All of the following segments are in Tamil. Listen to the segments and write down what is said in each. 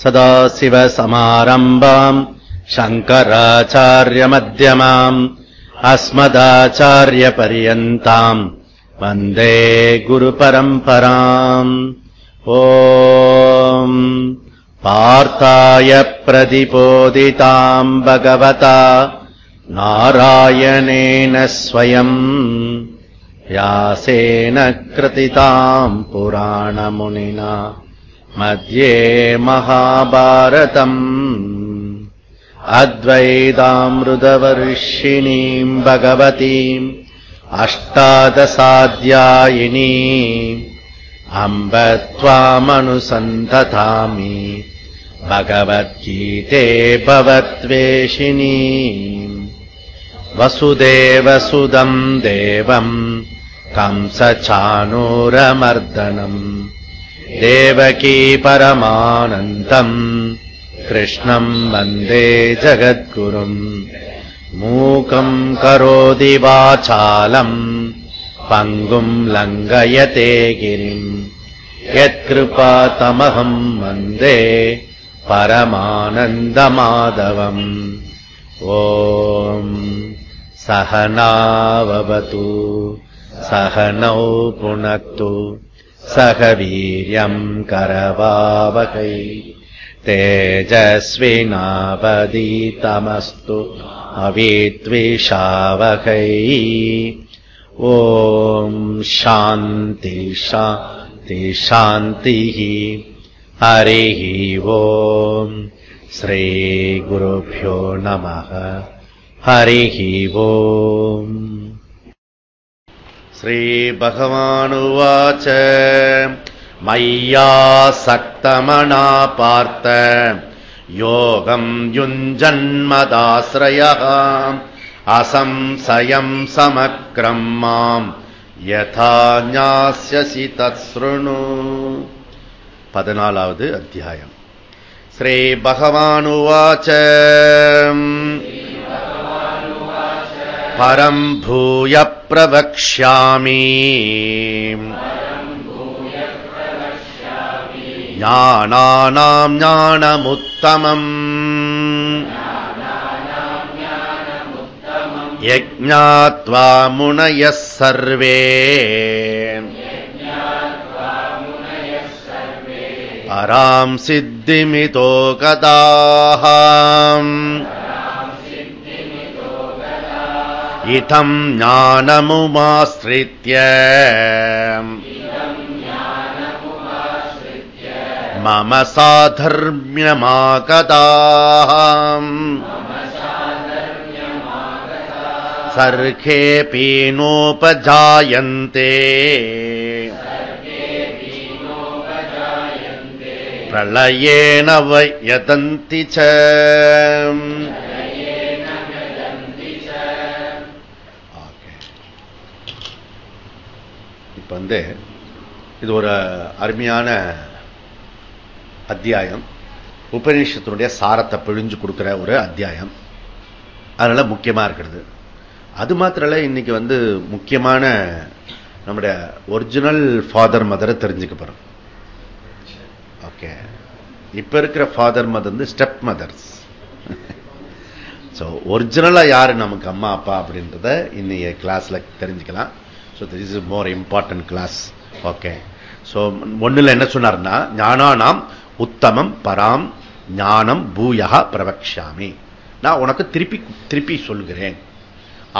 சதாசிவசமாரம்பாம் சங்கராச்சார்யமத்யமாம் அஸ்மதாச்சார்யபரியந்தாம் வந்தே குருபரம்பராம். ஓம் பார்த்தாய பிரதிபோதிதாம் பகவதா நாராயணேன ஸ்வயம் व्यासेन कृतिताम् पुराणमुनिना मध्ये महाभारतम् अद्वैतामृतवर्षिणीम् भगवतीम् अष्टादशाध्यायिनीम् अम्ब त्वामनुसन्ततामि भगवद्गीते भवद्वेषिणीम्. वसुदेवसुदम् देवम् कंसचाणूरमर्दनम् देवकी परमानन्दम् कृष्णम् वन्दे जगद्गुरुम्. मूकम् करोति वाचालम् पङ्गुम् लङ्घयते गिरिम् यत्कृपातमहम् वन्दे परमानन्दमाधवम्. ओम् सहनाववतु सहनौ पुनक्तु सह वीर्यम् करवावहै तेजस्विनावधीतमस्तु अविद्विषावहै. ॐ शान्ति शान्ति शान्तिः. हरिः ॐ श्रीगुरुभ्यो नमः. हरिः ॐ. श्रीभगवानुवाच मय्यासक्तमना पार्थ योगम् युञ्जन्मदाश्रयः असंशयम् समग्रम् माम् यथा ज्ञास्यसि तत्शृणु. 14வது அத்தியாயம். श्रीभगवानुवाच परम् भूय प्रवक्ष्यामि ज्ञानानाम् ज्ञानमुत्तमम् यज्ञात्वा मुनयः सर्वे पराम् सिद्धिमितो गताः इथम् ज्ञानमुमाश्रित्य मम साधर्म्यमागताः सर्गेऽपि नोपजायन्ते प्रलयेन व्यदन्ति च. இப்ப இது ஒரு அருமையான அத்தியாயம். உபநிஷத்தினுடைய சாரத்தை பிழிஞ்சு கொடுக்கிற ஒரு அத்தியாயம். அதனால முக்கியமா இருக்கிறது. அது மாத்திரல இன்னைக்கு முக்கியமான நம்முடைய ஒரிஜினல் ஃபாதர் மதரை தெரிஞ்சுக்க போறோம். ஓகே, இப்ப இருக்கிற ஃபாதர் மதர் ஸ்டெப் மதர்ஸ். ஒரிஜினலா யாரு நமக்கு அம்மா அப்பா அப்படின்றத இன்னைய கிளாஸ்ல தெரிஞ்சுக்கலாம். So this is more important class. Okay. So ஒண்ணுல என்ன சொன்னார்னா, ஞானானாம் உத்தமம் பராம் ஞானம் பூயஹ பிரவக்ஷாமி. நான் உனக்கு திருப்பி திருப்பி சொல்கிறேன்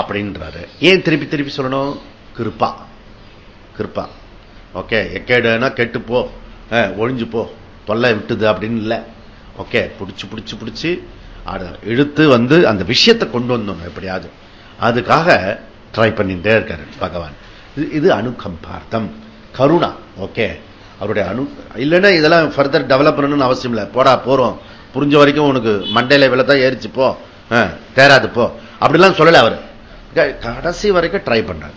அப்படின்றாரு. ஏன் திருப்பி திருப்பி சொல்லணும்? கிருபா கிருபா. ஓகே, எக்கேடுனா கெட்டு போ, ஒழிஞ்சு போ, தொல்லை விட்டுது அப்படின்னு இல்ல. ஓகே, புடிச்சு புடிச்சு புடிச்சு இழுத்து அந்த விஷயத்தை கொண்டு வந்தோம் எப்படியாவது. அதுக்காக ட்ரை பண்ணிட்டே இருக்காரு பகவான். இது அனுகம்பார்த்தம், கருணா. ஓகே, அவருடைய இல்லைன்னா இதெல்லாம் ஃபர்தர் டெவலப் பண்ணணும்னு அவசியம் இல்லை. போடா போறோம், புரிஞ்ச வரைக்கும் உனக்கு மண்டையில விலதான் ஏறிச்சு போ, தேராது போ அப்படிலாம் சொல்லல. அவரு கடைசி வரைக்கும் ட்ரை பண்றாரு.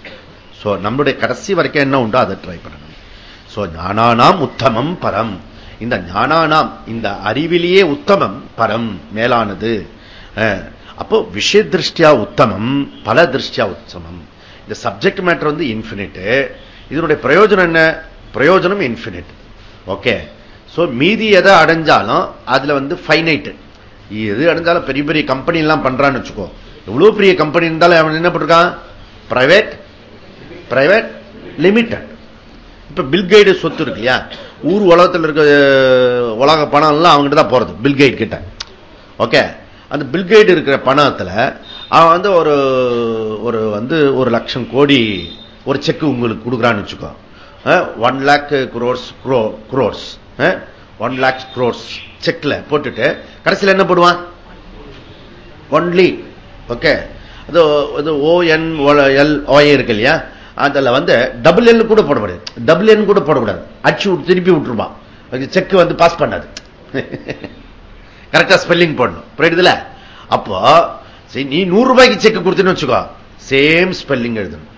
சோ நம்மளுடைய கடைசி வரைக்கும் என்ன உண்டோ அதை ட்ரை பண்ணணும். சோ ஞானானாம் உத்தமம் பரம். இந்த ஞானானாம், இந்த அறிவிலேயே உத்தமம், பரம் மேலானது. அப்போ விஷய திருஷ்டியா உத்தமம், பல திருஷ்டியா உத்தமம். இந்த சப்ஜெக்ட் மேட்டர் இன்ஃபினிட். இதனுடைய பிரயோஜனம் என்ன? பிரயோஜனம் இன்ஃபினிட். ஓகே, மீதி எதை அடைஞ்சாலும் அதுல வந்து ஃபைனைட், எது அடைஞ்சாலும் பெரிய பெரிய கம்பெனி எல்லாம் பண்றான்னு வச்சுக்கோ. எவ்வளவு பெரிய கம்பெனி இருந்தாலும் அவன் என்ன பண்ணிருக்கான், பிரைவேட் லிமிடெட். இப்ப பில்கைட் சொத்து இருக்கு இல்லையா, ஊர் உலகத்தில் இருக்க உலக பணம் எல்லாம் அவங்ககிட்ட தான் போறது, பில்கைட் கிட்ட. ஓகே, அந்த பில்கைட் இருக்கிற பணத்துல அவன் வந்து ஒரு வந்து 1,00,000 கோடி ஒரு செக் உங்களுக்கு கொடுக்குறான்னு வச்சுக்கோ. 1 lakh crores 1 lakh crores செக்ல போட்டுட்டு கடைசியில் என்ன போடுவான், ஒன்லி. ஓகே, அது ONLOA இருக்கு இல்லையா, அதுல வந்து டபுள் என் கூட போடக்கூடாது, டபுள் என் கூட போடக்கூடாது, அச்சு திருப்பி விட்டுருவான், செக் வந்து பாஸ் பண்ணாது. கரெக்டா ஸ்பெல்லிங் போடணும், புரியுதுல? அப்போ நீ 100 ரூபாய்க்கு செக் கொடுத்துன்னு வச்சுக்கோ, சேம் ஸ்பெல்லிங் எழுதணும்.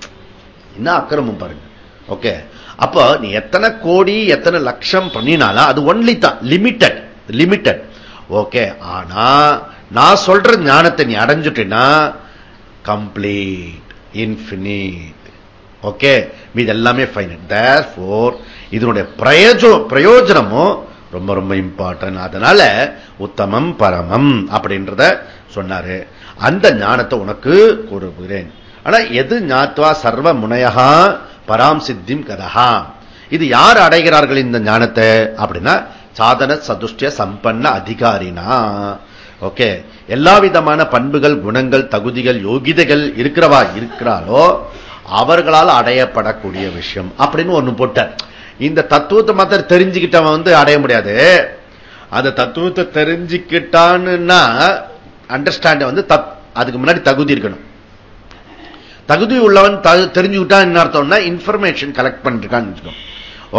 என்ன அக்கிரமம் பாருங்க. ஓகே, அப்போ நீ எத்தனை கோடி எத்தனை லட்சம் பண்ணினாலும் அது ஒன்லி தான், லிமிட்டட். ஓகே, ஆனா நான் சொல்ற ஞானத்தை நீ அடைஞ்சுட்டேன்னா கம்ப்ளீட், இன்ஃபினிட். ஓகே, இது எல்லாமே ஃபைனட். தேர்ஃபோர் இதனுடைய பிரயோஜனமும் ரொம்ப ரொம்ப இம்பார்ட்டன்ட். அதனால உத்தமம் பரமம் அப்படின்றத சொன்னாரு. அந்த ஞானத்தை உனக்கு கொடுக்கிறேன். ஆனா எது ஞாத்வா சர்வ முனையா பராம் சித்திம் கதஹா, இது யார் அடைகிறார்கள் இந்த ஞானத்தை அப்படின்னா சாதன சதுஷ்டிய சம்பன்ன அதிகாரினா. ஓகே, எல்லா விதமான பண்புகள் குணங்கள் தகுதிகள் யோகிதைகள் இருக்கிறாளோ அவர்களால் அடையப்படக்கூடிய விஷயம் அப்படின்னு ஒண்ணு போட்ட. இந்த தத்துவத்தை மாத்திரம் தெரிஞ்சுக்கிட்டவன் வந்து அடைய முடியாது. அந்த தத்துவத்தை தெரிஞ்சுக்கிட்டான்னா அண்டர்ஸ்டாண்ட் வந்து அதுக்கு முன்னாடி தகுதி இருக்கணும். தகுதி உள்ளவன் தெரிஞ்சுக்கிட்டான் என்ன அர்த்தம்னா இன்ஃபர்மேஷன் கலெக்ட் பண்ணிருக்கான்னு.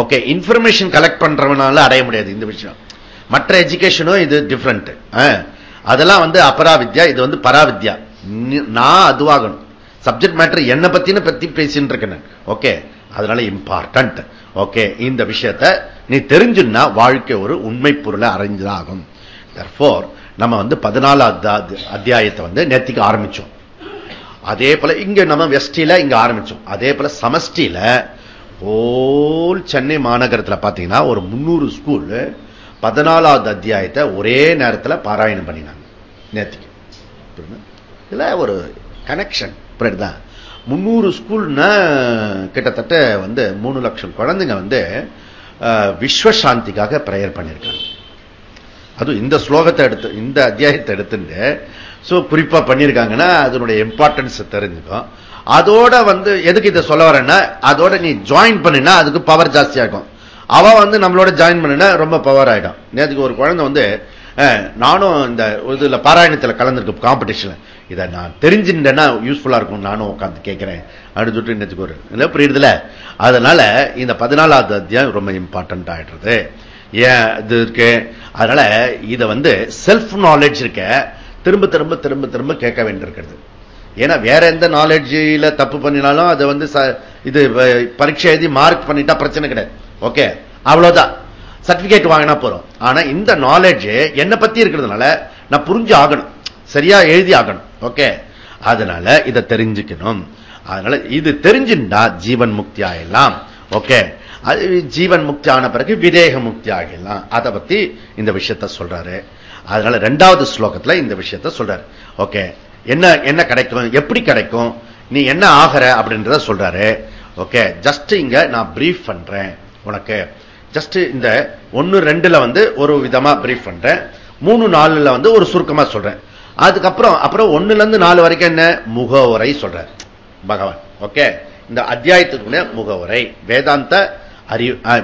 ஓகே, இன்ஃபர்மேஷன் கலெக்ட் பண்றவனால அடைய முடியாது இந்த விஷயம். மற்ற எஜுகேஷனும் இது டிஃபரெண்ட். அதெல்லாம் வந்து அபராவித்யா, இது வந்து பராவித்யா. நான் அதுவாகணும், சப்ஜெக்ட் மேட்டர் என்ன பத்தி பேசிட்டு இருக்கேன். ஓகே, அதனால இம்பார்ட்டன்ட். ஓகே, இந்த விஷயத்தை நீ தெரிஞ்சுன்னா வாழ்க்கை ஒரு உண்மை பொருளை அறிஞ்சாகும். Therefore நம்ம வந்து 14வது அத்தியாயத்தை வந்து நேத்திக்கு ஆரம்பிச்சோம். அதே போல இங்க நம்ம வெஸ்டில இங்க ஆரம்பிச்சோம். அதே போல சமஷ்டியில ஹோல் சென்னை மாநகரத்தில் பாத்தீங்கன்னா ஒரு 300 ஸ்கூல் 14வது அத்தியாயத்தை ஒரே நேரத்தில் பாராயணம் பண்ணினாங்க நேத்திக்கு. இதுல ஒரு கனெக்ஷன் தான். 300 ஸ்கூல்னா கிட்டத்தட்ட வந்து 3 லட்சம் குழந்தைங்க வந்து விஸ்வசாந்திக்காக பிரேயர் பண்ணியிருக்காங்க. அது இந்த ஸ்லோகத்தை எடுத்து இந்த அத்தியாயத்தை எடுத்துட்டு குறிப்பா பண்ணிருக்காங்கன்னா அதனுடைய இம்பார்ட்டன்ஸ் தெரிஞ்சுக்கும். அதோட வந்து எதுக்கு இதை சொல்ல வரேன்னா, அதோட நீ ஜாயின் பண்ணினா அதுக்கு பவர் ஜாஸ்தியா இருக்கும். அவ வந்து நம்மளோட ஜாயின் பண்ணினா ரொம்ப பவர் ஆயிடும். நேற்றுக்கு ஒரு குழந்தை வந்து நானும் இந்த இதுல பாராயணத்தில் கலந்துருக்கு காம்படிஷன்ல, இதை நான் தெரிஞ்சுட்டேன்னா யூஸ்ஃபுல்லா இருக்கும், நானும் உட்காந்து கேட்கிறேன் அப்படின்னு சொல்லிட்டு நேற்றுக்கு ஒரு இல்லை புரியுதுல. அதனால இந்த 14வது அத்தியாயம் ரொம்ப இம்பார்ட்டன்ட் ஆயிடுறது. ஏன் இது இருக்கு, அதனால இதை வந்து செல்ஃப் நாலேஜ் இருக்க திரும்ப திரும்ப திரும்ப திரும்ப கேட்க வேண்டியிருக்கிறது. ஏன்னா வேற எந்த நாலேஜில தப்பு பண்ணினாலும் அதை வந்து இது பரீட்சை எழுதி மார்க் பண்ணிட்டா பிரச்சனை கிடையாது. ஓகே, அவ்வளவுதான், சர்டிபிகேட் வாங்கினா போறோம். ஆனா இந்த நாலேஜ் என்ன பத்தி இருக்கிறதுனால நான் புரிஞ்சு ஆகணும், சரியா எழுதி ஆகணும். ஓகே, அதனால இதை தெரிஞ்சுக்கணும். அதனால இது தெரிஞ்சுட்டா ஜீவன் முக்தி ஆகலாம். ஓகே, அது ஜீவன் முக்தி ஆன பிறகு விதேக முக்தி ஆகலாம். அதை பத்தி இந்த விஷயத்தை சொல்றாரு. அதனால 2வது ஸ்லோகத்துல இந்த விஷயத்தை சொல்றாரு. ஓகே, என்ன என்ன கிடைக்கும், எப்படி கிடைக்கும், நீ என்ன ஆகிற அப்படின்றத சொல்றாரு. ஓகே, ஜஸ்ட் இங்க நான் பிரீஃப் பண்றேன் உனக்கு. ஜஸ்ட் இந்த 1, 2ல வந்து ஒரு விதமா பிரீஃப் பண்றேன், 3, 4ல வந்து ஒரு சுருக்கமா சொல்றேன். அதுக்கப்புறம் 1ல இருந்து 4 வரைக்கும் என்ன முகவுரை சொல்றார் பகவான். ஓகே, இந்த அத்தியாயத்துக்குள்ள முகவுரை,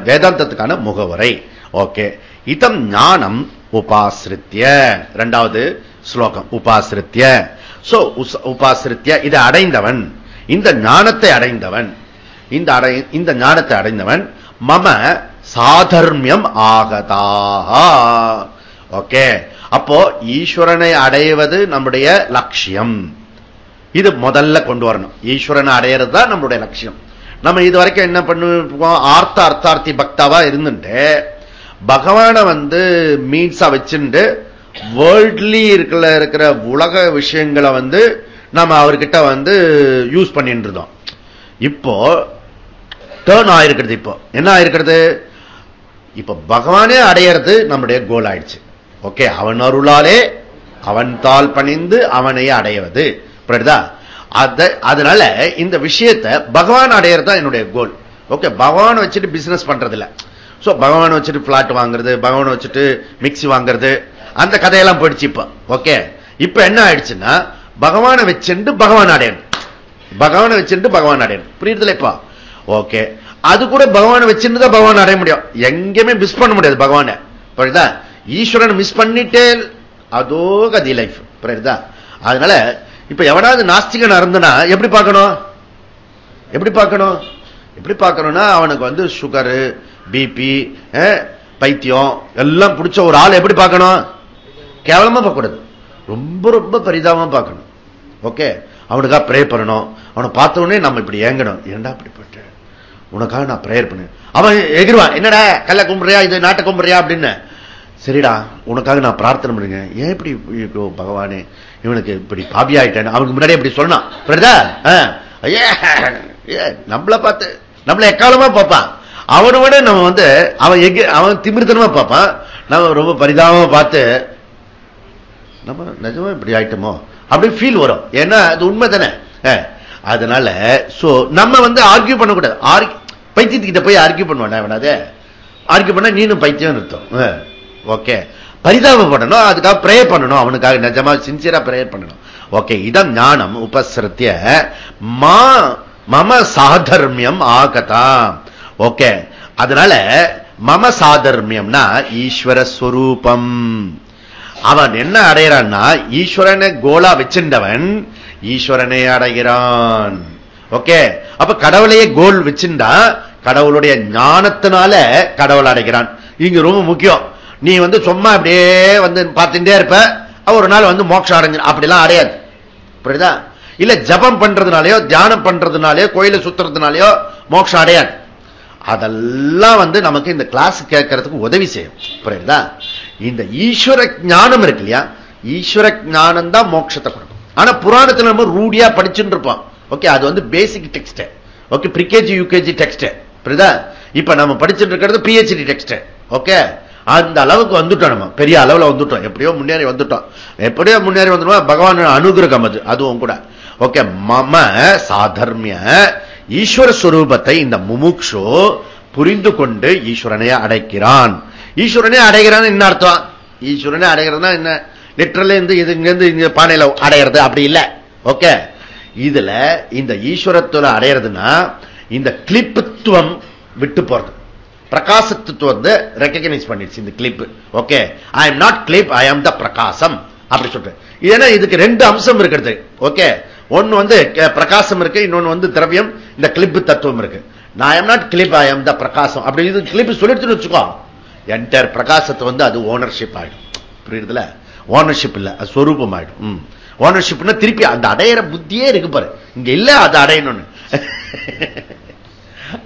வேதாந்தத்துக்கான முகவுரை. ஓகே, இதம் ஞானம் உபாசிரித்ய, 2வது ஸ்லோகம் உபாசிரித்ய. சோ உபாசிரித்ய, இதை அடைந்தவன், இந்த ஞானத்தை அடைந்தவன், இந்த ஞானத்தை அடைந்தவன் மம சாதர்மியம் ஆகதாக. ஓகே, அப்போ ஈஸ்வரனை அடைவது நம்முடைய லட்சியம். இது முதல்ல கொண்டு வரணும். ஈஸ்வரனை அடையிறது தான் நம்மளுடைய லட்சியம். நம்ம இது வரைக்கும் என்ன பண்ணுவோம், அர்த்தார்த்தி பக்தாவா இருந்துட்டு பகவானை வந்து மீன்ஸா வச்சுட்டு வேர்ல்ட்லி இருக்கிற உலக விஷயங்களை வந்து நம்ம அவர்கிட்ட வந்து யூஸ் பண்ணிட்டு இருந்தோம். இப்போ டேர்ன் ஆயிருக்கிறது. இப்போ என்ன ஆயிருக்கிறது, இப்ப பகவானே அடையிறது நம்முடைய கோல் ஆயிடுச்சு. ஓகே, அவன் அருளாலே அவன் தாள் பணிந்து அவனை அடைவது. புரியுதா? அதனால இந்த விஷயத்தை பகவான் அடையிறது தான் என்னுடைய கோல். ஓகே, பகவான் வச்சுட்டு பிசினஸ் பண்றது இல்ல. சோ பகவான் வச்சுட்டு பிளாட் வாங்குறது, பகவான் வச்சுட்டு மிக்சி வாங்குறது, அந்த கதையெல்லாம் போயிடுச்சு இப்ப. ஓகே, இப்ப என்ன ஆயிடுச்சுன்னா பகவானை வச்சுட்டு பகவான் அடையணும், பகவானை வச்சுட்டு பகவான் அடையணும். புரியுதுல இப்ப? ஓகே, அது கூட பகவானை வச்சுட்டு தான் பகவான் அடைய முடியும். எங்கேயுமே மிஸ் பண்ண முடியாது பகவானை. புரியுதா? ஈஸ்வரன் மிஸ் பண்ணிட்டே அதோ கதி லைஃப். புரியுதா? அதனால இப்ப எவனாவது நாஸ்திகன் இருந்தனா எப்படி பார்க்கணும்? எப்படி பார்க்கணும்? எப்படி பார்க்கணும்னா அவனுக்கு வந்து சுகரு, பிபி, பைத்தியம் எல்லாம் பிடிச்ச ஒரு ஆள் எப்படி பார்க்கணும்? கேவலமா பார்க்க கூடாது, ரொம்ப ரொம்ப பரிதாபமா பார்க்கணும். ஓகே, அவனுக்காக ப்ரே பண்ணணும். அவனை பார்த்த உடனே நம்ம இப்படி ஏங்கணும், ஏண்டா அப்படிப்பட்ட உனக்காக நான் பிரேயர் பண்ணு. அவன் எகிருவான், என்னடா கல்ல கும்பிடுறியா, இது நாட்டை கும்பிடுறியா அப்படின்னு. சரிடா, உனக்காக நான் பிரார்த்தனை பண்ணுங்க. ஏன் இப்படி பகவானே இவனுக்கு இப்படி பாபி ஆயிட்டேன் அவனுக்கு முன்னாடி இப்படி சொன்னான். நம்மள பார்த்து நம்மள எக்காலமா பார்ப்பான். அவனை விட நம்ம வந்து அவன் திமிர்த்தனமா பார்ப்பான். நம்ம ரொம்ப பரிதாபமா பார்த்து நம்ம நிஜமா இப்படி ஆயிட்டோமோ அப்படி ஃபீல் வரும். ஏன்னா அது உண்மை தானே. அதனால சோ நம்ம வந்து ஆர்கியூ பண்ணக்கூடாது. பைத்தியத்துக்கிட்ட போய் ஆர்கியூ பண்ணுவானே அவனாத ஆர்கியூ பண்ணா நீனும் பைத்தியம் நிறுத்தும். ஓகே, பரிதாபப்படணும், அதுக்காக ப்ரே பண்ணணும், அவனுக்காக நிஜமா சின்சியரா ப்ரே பண்ணணும். ஓகே, இடம் ஞானம் உபசரத்திய மம சாதர்மியம் ஆகதா. ஓகே, அதனால மம சாதர்மியம்னா ஈஸ்வர ஸ்வரூபம். அவன் என்ன அடைகிறான்னா ஈஸ்வரனை கோலா வச்சிருந்தவன் ஈஸ்வரனை அடைகிறான். ஓகே, அப்ப கடவுளையே கோல் வச்சிருந்தா கடவுளுடைய ஞானத்தினால கடவுள் அடைகிறான். இங்க ரொம்ப முக்கியம். நீ வந்து சும்மா அப்படியே வந்து பார்த்துட்டே இருப்ப, ஒரு நாள் வந்து மோட்சம் அடைஞ்சு அப்படிலாம் அடையாது. புரியுதா? இல்ல ஜபம் பண்றதுனாலயோ தியானம் பண்றதுனாலயோ கோயில சுத்துறதுனாலயோ மோட்சம் அடையாது. அதெல்லாம் வந்து நமக்கு இந்த கிளாஸ் கேட்கறதுக்கு உதவி செய்யும். புரியுதா? இந்த ஈஸ்வர ஞானம் இருக்கு இல்லையா, ஈஸ்வர ஞானம் தான் மோட்சத்தை கொடுக்கும். ஆனா புராணத்துல நம்ம ரூடியா படிச்சுட்டு இருப்போம். ஓகே, அது வந்து basic text. Okay, pre KG UKG text. புரியுதா? இப்ப நம்ம படிச்சுட்டு இருக்கிறது பிஹெச்டி டெக்ஸ்ட். ஓகே, அந்த அளவுக்கு வந்துட்டோம், நம்ம பெரிய அளவுல வந்துட்டோம், எப்படியோ முன்னேறி வந்துட்டோம். எப்படியோ முன்னேறி வந்துட்டோம், பகவான் அனுகிரகம் அது, அதுவும் கூட. ஓகே, மம சாதர்மிய ஈஸ்வர ஸ்வரூபத்தை இந்த முமுக்ஷு புரிந்து கொண்டு ஈஸ்வரனை அடைக்கிறான். ஈஸ்வரனே அடைகிறான் என்ன அர்த்தம்? ஈஸ்வரனே அடைகிறதுனா என்ன? லிட்டரலி இருந்து இங்க பானையில அடைகிறது அப்படி இல்ல. ஓகே, இதுல இந்த ஈஸ்வரத்துல அடையிறதுன்னா இந்த கிளிப்புத்துவம் விட்டு போறது, பிரகாசத்துவம் வந்து ரெகக்னைஸ் பண்ணிடுச்சு இந்த clip. Okay, I am not clip, I am த பிரகாசம் அப்படி சொல்றேன். ஏன்னா இதுக்கு ரெண்டு அம்சம் இருக்கிறது. ஓகே, ஒன்னு வந்து பிரகாசம் இருக்கு, இன்னொன்னு வந்து திரவியம், இந்த கிளிப் தத்துவம் இருக்கு. I am not clip, I am த பிரகாசம் அப்படி இது கிளிப் சொல்லிட்டு வச்சுக்கோ, என்டையர் பிரகாசத்தை வந்து அது ஓனர்ஷிப் ஆயிடும். புரியுதுல? ஓனர்ஷிப் இல்ல, அது ஸ்வரூபம் ஆயிடும். ஓனர்ஷிப்னா திருப்பி அந்த அடையிற புத்தியே இருக்கு பாரு, இங்க இல்ல அது அடையணும்னு.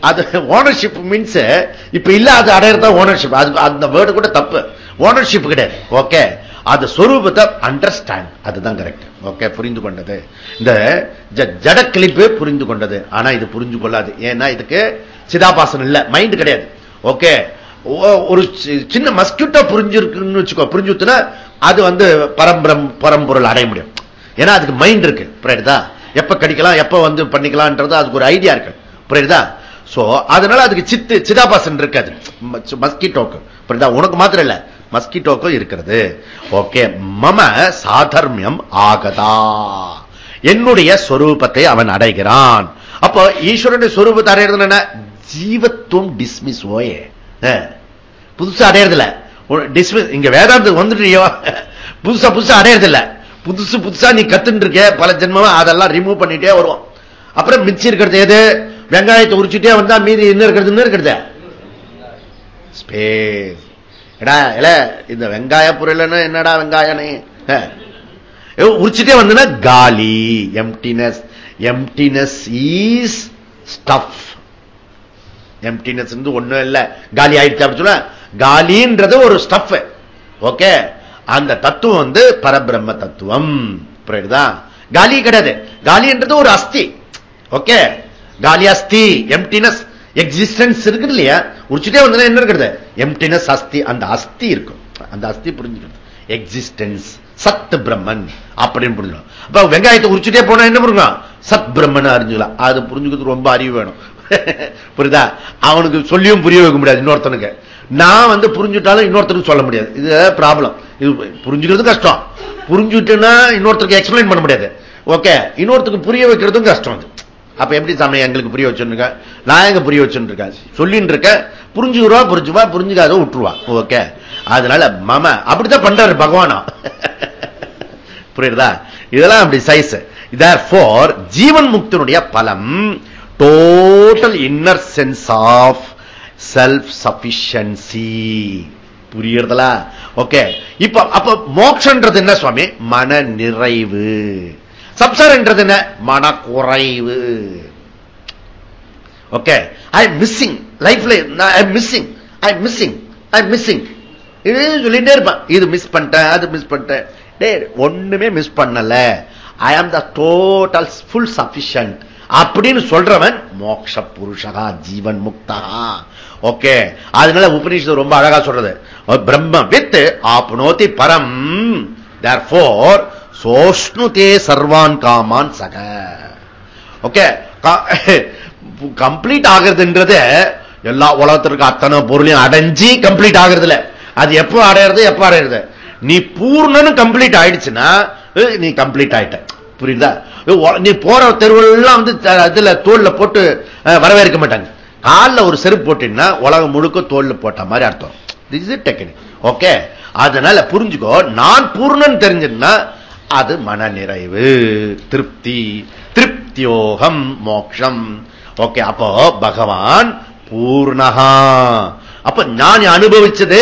அது ஓனர்ஷிப் மீன்ஸ் இப்ப இல்ல அது அடையிறதா ஓனர்ஷிப். அது அந்த வேர்டு கூட தப்பு, ஓனர்ஷிப் கிடையாது. ஓகே, அது ஸ்வரூபத்தை அண்டர்ஸ்டாண்ட், அதுதான் கரெக்ட். ஓகே, புரிந்து கொண்டது. இந்த ஜட கிளிப்பு புரிந்து கொண்டது. ஆனா இது புரிஞ்சு கொள்ளாது. ஏன்னா இதுக்கு சிதாபாசனம் இல்ல, மைண்ட் கிடையாது. ஓகே, ஒரு சின்ன மஸ்கிட்டோ புரிஞ்சிருக்குன்னு வச்சுக்கோ, புரிஞ்சுனா அது வந்து பரம்பொருள் அடைய முடியும். ஏன்னா அதுக்கு மைண்ட் இருக்கு. புரியுதா? எப்ப கடிக்கலாம் எப்ப வந்து பண்ணிக்கலாம்ன்றது அதுக்கு ஒரு ஐடியா இருக்கு. புரியுதா? சோ அதனால அதுக்கு சிதாபாசன் இருக்காது மஸ்கிட்டோக்கு. புரியுதா? உனக்கு மாத்திரம் இல்ல, மஸ்கிட்டோக்கும் இருக்கிறது. ஓகே, மம சாதர்மியம் ஆகதா, என்னுடைய சொரூபத்தை அவன் அடைகிறான். அப்போ ஈஸ்வரனுடைய சொரூபத்தை அடையிறது என்ன? ஜீவத்துவம் டிஸ்மிஸ். ஓயே, புதுசா அடையறதில்ல. டிஸ்மிஸ் இங்க வேதாந்தம் வந்துட்டியோ, புதுசா புதுசா அடையறதில்ல. புதுசா நீ கத்துட்டு இருக்க பல ஜென்மமா, அதெல்லாம் ரிமூவ் பண்ணிட்டே வருவோம். அப்புறம் மிச்சம் இருக்கிறது எது? வெங்காயத்தை உரிச்சுட்டே வந்தா மீதி என்ன இருக்கிறது? ஸ்பேஸ். இந்த வெங்காய பொருள்னா என்னடா வெங்காயம் உரிச்சுட்டே வந்து காலி, emptiness. Emptiness is stuff. Emptiness ஒண்ணும் இல்ல, காலி ஆயிடுச்சு அப்படி சொல்ல. காலின்றது ஒரு ஸ்டஃப். ஓகே, அந்த தத்துவம் வந்து பரபிரம்ம தத்துவம். புரியுதா? காலி கிடையாது, காலின்றது ஒரு அஸ்தி. ஓகே, காலி அஸ்தி, எம்டினஸ், எக்ஸிஸ்டன்ஸ் இருக்குது இல்லையா, உரிச்சுட்டே வந்தா என்ன இருக்கிறது? எம்டினஸ் அஸ்தி. அந்த அஸ்தி இருக்கும், அந்த அஸ்தி புரிஞ்சுக்கிறது. எக்ஸிஸ்டன்ஸ் சத் பிரம்மன் அப்படின்னு புரிஞ்சுக்கலாம். அப்ப வெங்காயத்தை உரிச்சுட்டே போனா என்ன பண்ணுங்க? சத் பிரம்மன் அறிஞ்சுக்கலாம். அது புரிஞ்சுக்கிறது ரொம்ப அறிவு வேணும். புரியுதா? அவனுக்கு சொல்லியும் புரிய வைக்க முடியாது இன்னொருத்தனுக்கு. நான் புரிஞ்சுட்டாலும் இன்னொருத்தருக்கு சொல்ல முடியாது. இது ப்ராப்ளம். இது புரிஞ்சுக்கிறது கஷ்டம். புரிஞ்சுட்டுன்னா இன்னொருத்தருக்கு எக்ஸ்பிளைன் பண்ண முடியாது. ஓகே, இன்னொருத்தருக்கு புரிய வைக்கிறதும் கஷ்டம். அப்ப எப்படி சாமி எங்களுக்கு புரிய வச்சுருக்க? நான் எங்க புரிய வச்சுருக்கேன்? சொல்லிட்டு இருக்க, புரிஞ்சுக்கிறோம், புரிஞ்சுவா, புரிஞ்சுக்காத விட்டுருவா. ஓகே, அதனால மாம அப்படித்தான் பண்றாரு பகவானா. புரியுதா? இதெல்லாம் அப்படி சைஸ். therefore ஜீவன் முக்தினுடைய பலம் total inner sense of self sufficiency. புரியுறதா? ஓகே, இப்ப அப்ப மோட்சம்ன்றது என்ன சுவாமி? மன நிறைவு. சம்சாரம்ன்றது என்ன? மன குறைவு. ஓகே, ஐ எம் மிஸ்ஸிங் லைஃப்ல, I am missing, I am missing, I am missing சொல்லிட்டே இருப்பான். இது மிஸ் பண்ணிட்டேன், அது மிஸ் பண்ணிட்டேன். ஒண்ணுமே மிஸ் பண்ணல. ஐ ஆம் த டோட்டல் ஃபுல் சஃபிஷியன்ட் அப்படின்னு சொல்றவன் மோக்ஷ புருஷகா, ஜீவன் முக்தா. ஓகே, அதனால உபநிஷத்து ரொம்ப அழகா சொல்றது, பிரம்ம வித் ஆப்னோதி பரம். therefore சோஷ்ணுதே சர்வான் காமான் சக. ஓகே, கம்ப்ளீட் ஆகிறதுன்றது எல்லா உலகத்திற்கு அத்தனை பொருளையும் அடைஞ்சி கம்ப்ளீட் ஆகிறது இல்ல. அது எப்போ அடையிறது? எப்ப அடையிறது? நீ பூர்ணன்னு கம்ப்ளீட் ஆயிடுச்சுன்னா நீ கம்ப்ளீட் ஆயிட்ட. புரியுதா? நீ போற தெருவெல்லாம் அதுல தோல்ல போட்டு வரவேற்க மாட்டாங்க. காலில் ஒரு செருப்பு போட்டீங்கன்னா உலகம் முழுக்க தோல்ல போட்ட மாதிரி அர்த்தம். This is technique. ஓகே, அதனால புரிஞ்சுக்கோ, நான் பூர்ணன் தெரிஞ்சுன்னா அது மன நிறைவு, திருப்தி, திருப்தியோகம் மோக்ஷம். ஓகே, அப்போ பகவான் பூர்ணகா. அப்ப நான் அனுபவிச்சது,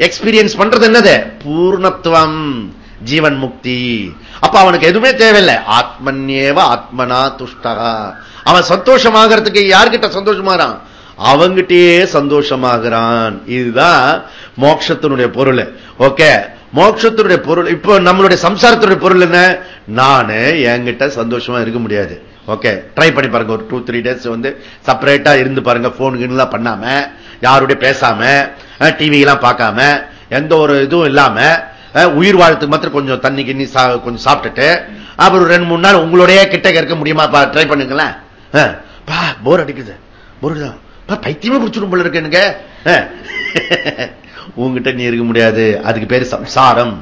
எக்ஸ்பீரியன்ஸ் பண்றது என்னது? பூர்ணத்துவம், ஜீவன் முக்தி. அப்ப அவனுக்கு எதுவுமே தேவையில்லை. ஆத்மன்யேவ ஆத்மனா துஷ்டகா. அவன் சந்தோஷமாகறதுக்கு யார்கிட்ட சந்தோஷமாகறான்? அவங்கிட்டே சந்தோஷமாகிறான். இதுதான் மோட்சத்தினுடைய பொருள். ஓகே, மோட்சத்தினுடைய பொருள். இப்போ நம்மளுடைய சம்சாரத்தினுடைய பொருள் என்ன? நானு என்கிட்ட சந்தோஷமா இருக்க முடியாது. ஓகே, ட்ரை பண்ணி பாருங்க. ஒரு 2-3 days செப்பரேட்டா இருந்து பாருங்க. போன் பண்ணாம, யாருடைய பேசாம, டிவி எல்லாம் பார்க்காம, எந்த ஒரு இதுவும் இல்லாம, உயிர் வாழ்த்துக்கு மாத்திரம் கொஞ்சம் தண்ணி கிண்ணி கொஞ்சம் சாப்பிட்டுட்டு அப்புறம் 2-3 நாள் உங்களுடைய கிட்ட இருக்க முடியுமா? ட்ரை பண்ணுங்களேன். போர் அடிக்குது, போர் பைத்தியமே பிடிச்சிடும் போல இருக்கு எனக்கு. உங்ககிட்ட நீ இருக்க முடியாது. அதுக்கு பேரு சம்சாரம்.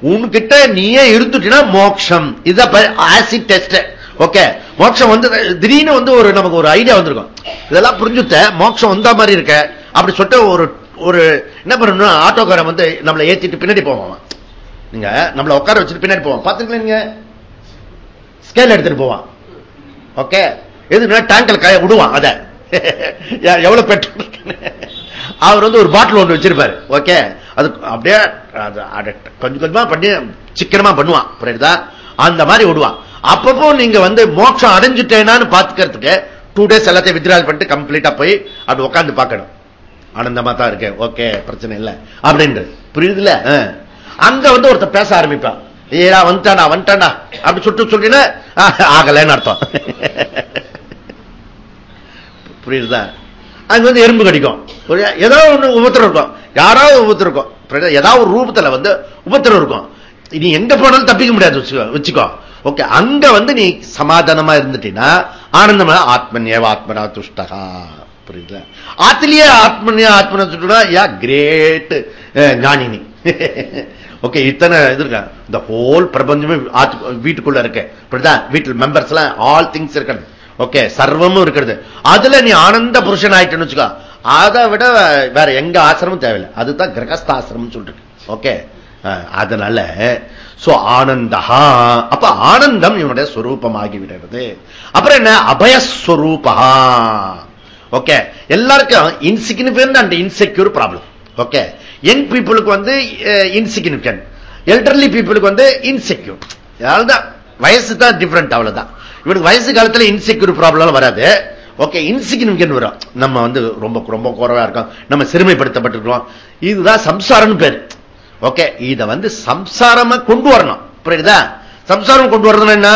உன்கிட்ட நீயே இருந்துட்டீங்கன்னா மோட்சம். இதுதான் ஆசிட் டெஸ்ட். ஓகே, மோட்சம் திடீர்னு ஒரு நமக்கு ஒரு ஐடியா வந்திருக்கும். இதெல்லாம் புரிஞ்சுட்ட மோட்சம் வந்த மாதிரி இருக்க அப்படி சொல்லிட்டு ஒரு என்ன பண்ணணும், ஆட்டோக்காரன் நம்மளை ஏத்திட்டு பின்னாடி போவான். நீங்க நம்மளை உட்கார வச்சுட்டு பின்னாடி போவான். பாத்துக்கலாம், நீங்க ஸ்கேல் எடுத்துட்டு போவான். ஓகே, எதுனா டேங்கல் காய விடுவான். அத எவ்வளவு பெட்ரோல் அவர் ஒரு பாட்டில் ஒன்று வச்சிருப்பாரு. ஓகே, அது அப்படியே கொஞ்சம் கொஞ்சமா பண்ணி சிக்கனமா பண்ணுவான். புரியுதா? அந்த மாதிரி விடுவான். அப்பப்போ நீங்க மோட்சம் அடைஞ்சுட்டேனான்னு பாத்துக்கிறதுக்கு 2 days எல்லாத்தையும் வித்ட்ரால் பண்ணிட்டு கம்ப்ளீட்டா போய் அப்படி உட்காந்து பார்க்கணும். ஆனந்தமா தான் இருக்கேன், ஓகே, பிரச்சனை இல்லை அப்படின்னு. புரியுதுல? அங்க ஒருத்தர் பேச ஆரம்பிப்பான். ஏடா வந்துட்டானா வந்துட்டானா அப்படி சொல்லினா ஆகலன்னு அர்த்தம். புரியுதா? அங்க எறும்பு கடிக்கும், ஏதோ ஒண்ணு உபத்திரம் இருக்கும், யாராவது உபத்திரம் இருக்கும், ஏதாவது ஒரு ரூபத்துல உபத்திரம் இருக்கும். நீ எங்க போனாலும் தப்பிக்க முடியாது வச்சுக்கோ. ஓகே, அங்க நீ சமாதானமா இருந்துட்டீங்கன்னா ஆனந்தமா ஆத்மன்யேவ ஆத்மனா துஷ்டகா. புரியுதுல? ஆத்திலேயே ஆத்மன்யா ஆத்மனா துஷ்டா. யா கிரேட் ஞானினி. ஓகே, இத்தனை இது இருக்க, இந்த ஹோல் பிரபஞ்சமே வீட்டுக்குள்ள இருக்கு. வீட்டில் மெம்பர்ஸ் எல்லாம் ஆல் திங்ஸ் இருக்கிறது. ஓகே, சர்வமும் இருக்கிறது. அதுல நீ ஆனந்த புருஷன் ஆயிட்டேன்னு வச்சுக்கோ. அதை விட வேற எங்க ஆசிரமும் தேவையில்லை. அதுதான் கிரகஸ்தாசிரமம் சொல்லிருக்கு. ஓகே, அதனால ஆனந்தா. அப்ப ஆனந்தம் இவனுடைய ஸ்வரூபமாகி விடுறது. அப்புறம் என்ன? அபயஸ்வரூபா. ஓகே, எல்லாருக்கும் insignificant and insecure problem. Okay, young பீப்புளுக்கு இன்சிக்னிபிகன்ட், எல்டர்லி பீப்புளுக்கு இன்செக்யூர். அவ்வளவுதான், வயசு தான் டிஃபரெண்ட், அவ்வளவுதான். இவனுக்கு வயசு காலத்துல இன்செக்யூர் ப்ராப்ளம் வராது. ஓகே, இன்சிக்னிபிகன்ட் வரும். நம்ம ரொம்ப ரொம்ப குறைவா இருக்கோம், நம்ம சிறுமைப்படுத்தப்பட்டிருக்கோம். இதுதான் சம்சாரம் பேரு. ஓகே, இத சம்சாரமா கொண்டு வரணும். புரியுதா? சம்சாரம் கொண்டு வரதுன்னா என்ன?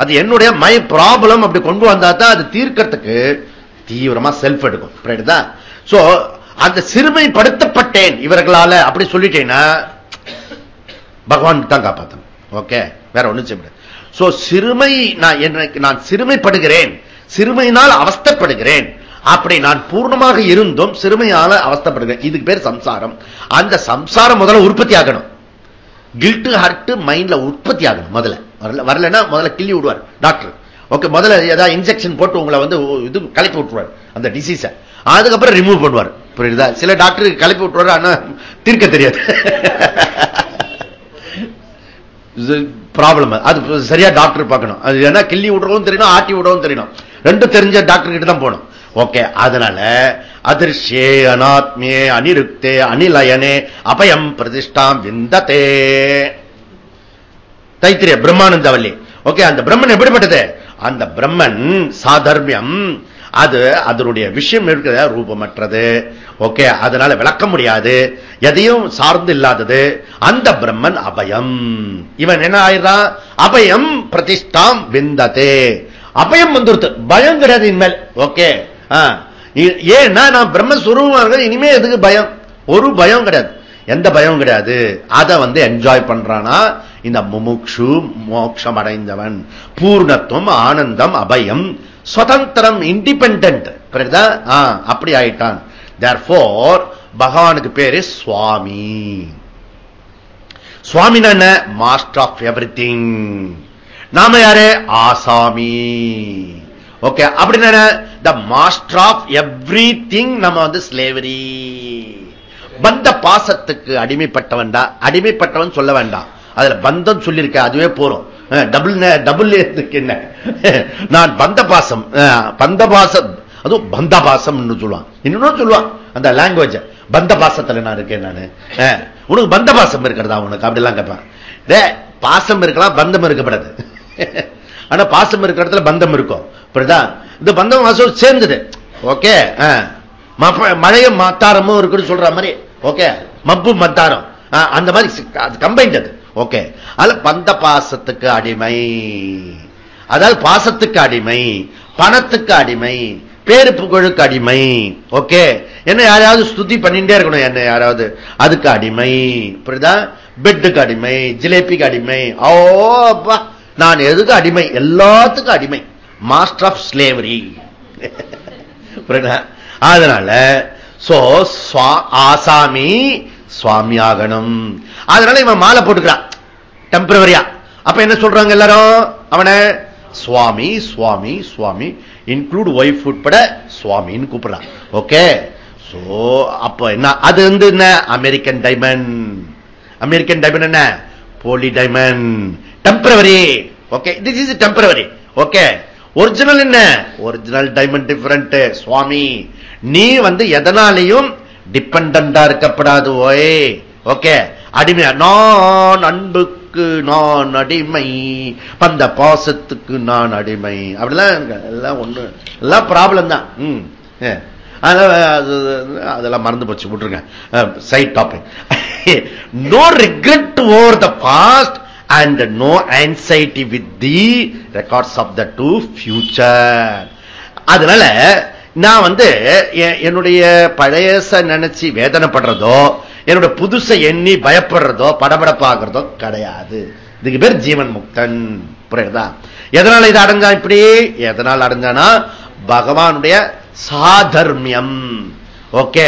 அது என்னுடைய மை ப்ராப்ளம். அப்படி கொண்டு வந்தா தான் அது தீர்க்கறதுக்கு தீவிரமா செல்ஃப் எடுக்கும். சோ அந்த சிறுமைப்படுத்தப்பட்டேன் இவர்களால அப்படி சொல்லிட்டேன்னா பகவான் தான் காப்பாத்தணும். ஓகே, வேற ஒண்ணும் செய்ய முடியாது. சோ சிறுமை, நான் சிறுமைப்படுகிறேன், சிறுமையினால் அவஸ்தைப்படுகிறேன், அப்படி நான் பூர்ணமாக இருந்தும் சிறுமையால அவஸ்தைப்படுகிறேன். இதுக்கு பேர் சம்சாரம். அந்த சம்சாரம் முதல்ல உற்பத்தி ஆகணும். கில்ட் ஹர்ட் மைண்ட்ல உற்பத்தி ஆகணும். முதல்ல வரலன்னா முதல்ல கிள்ளி விடுவார் டாக்டர். ஓகே, முதல்ல ஏதாவது இன்ஜெக்ஷன் போட்டு உங்களை இது கலப்பி விட்டுருவார் அந்த டிசீஸ. அதுக்கப்புறம் ரிமூவ் பண்ணுவார். புரியுதா? சில டாக்டர் கலப்பி விட்டுருவாரு, ஆனா தீர்க்க தெரியாது. ப்ராப்ளம் அது சரியா டாக்டர் பார்க்கணும். அது ஏன்னா கிள்ளி விடுறவும் தெரியணும், ஆட்டி விடவும் தெரியணும். ரெண்டும் தெரிஞ்ச டாக்டர் கிட்ட தான் போகணும். ஓகே, அதனால அதிர்ஷ்யே அனாத்மே அனிருக்தே அனிலயனே அபயம் பிரதிஷ்டாம் விந்ததே. தைத்திரிய பிரம்மானந்தவல்லி. ஓகே, அந்த பிரம்மன் எப்படிப்பட்டது? அந்த பிரம்மன் சாதர்மியம், அது அதனுடைய விஷயம் இருக்கிற ரூபமற்றது. ஓகே, அதனால விளக்க முடியாது, எதையும் சார்ந்து இல்லாதது. அந்த பிரம்மன் அபயம். இவன் என்ன ஆயிடுறான்? அபயம் பிரதிஷ்டாம் விந்ததே. அபயம் வந்துருத்து, பயம் கிடையாது இனிமேல். ஓகே, ஏன்னா நான் பிரம்மஸ்வரூபமா இருக்க, இனிமே எதுக்கு பயம்? ஒரு பயம் கிடையாது, எந்த பயம் கிடையாது. அதை என்ஜாய் பண்றானா இந்த முமுக்ஷு, மோட்சம் அடைந்தவன். பூர்ணத்துவம், ஆனந்தம், அபயம், சுதந்திரம், இண்டிபெண்டன்ட். அப்படி ஆயிட்டான். Therefore பகவானுக்கு பேரு சுவாமி. சுவாமினா என்ன? Master of everything. நாம யாரு? ஆசாமி. ஓகே, அப்படின்னா த மாஸ்டர் ஆஃப் எவ்ரிதிங். நம்ம ஸ்லேவரி, பந்த பாசத்துக்கு அடிமைப்பட்டவன்டா. அடிமைப்பட்டவன் சொல்ல வேண்டாம், அதுல பந்தம் சொல்லியிருக்க, அதுவே போறோம். டபுள் என்ன, நான் பந்த பாசம், பந்த பாசம், அதுவும் பந்த பாசம் சொல்லுவான். இன்னொன்னு சொல்லுவான் அந்த லாங்குவேஜ். பந்த பாசத்துல நான் இருக்கேன் நானு. உனக்கு பந்த பாசம் இருக்கிறதா உனக்கு? அப்படிலாம் கேட்பான். பாசம் இருக்கலாம், பந்தம் இருக்கப்படாது. ஆனா பாசம் இருக்கிற இடத்துல பந்தம் இருக்கும். இந்த பந்தம் வாசம் சேர்ந்துடு. ஓகே, மழையும் மத்தாரமும் இருக்குன்னு சொல்ற மாதிரி. ஓகே, மப்பு மத்தாரம் அந்த மாதிரி கம்பைன்ட் அது. ஓகே, அதுல பந்த பாசத்துக்கு அடிமை, அதாவது பாசத்துக்கு அடிமை, பணத்துக்கு அடிமை, பேரு புகழுக்கு அடிமை. ஓகே, என்ன யாராவது ஸ்துதி பண்ணிட்டே இருக்கணும், என்ன யாராவது அதுக்கு அடிமை. புரியுதா? பெட்டுக்கு அடிமை, ஜிலேபிக்கு அடிமை. ஓ நான் எதுக்கு அடிமை? எல்லாத்துக்கும் அடிமை. Master of slavery. அதனால ஆசாமி சுவாமி ஆகணும். அதனால இவன் மாலை போட்டுக்கிறான் டெம்பரவரியா. அப்ப என்ன சொல்றாங்க எல்லாரும்? அவனை சுவாமி சுவாமி சுவாமி, இன்க்ளூட் ஒய்ஃப் உட்பட சுவாமின்னு கூப்பிடுறான். ஓகே, சோ அப்ப என்ன அது என்ன? American diamond. அமெரிக்கன் டைமண்ட் என்ன? போலி diamond. Temporary. Okay, this is temporary. Okay, original என்ன? Original diamond different. சுவாமி, நீ எதனாலையும் டிபெண்டா இருக்கப்படாது. ஓகே, அடிமை. நான் அன்புக்கு நான் அடிமை, பந்த பாசத்துக்கு நான் அடிமை. அப்படிலாம் எல்லாம் ஒண்ணு, எல்லாம் ப்ராப்ளம் தான். அதெல்லாம் மறந்து போச்சு, விட்டுருங்க. Side topic. No regret over the past and no anxiety with the records of the two future. அதனால நான் என்னுடைய பழையச நினைச்சு வேதனைப்படுறதோ, என்னோட புதுசை எண்ணி பயப்படுறதோ, படபடப்பாகிறதோ கிடையாது. இதுக்கு பேர் ஜீவன் முக்தன். புரியுதா? எதனால இதை அடைஞ்சான்? இப்படி எதனால் அடைஞ்சானா? பகவானுடைய சாதர்மியம். ஓகே,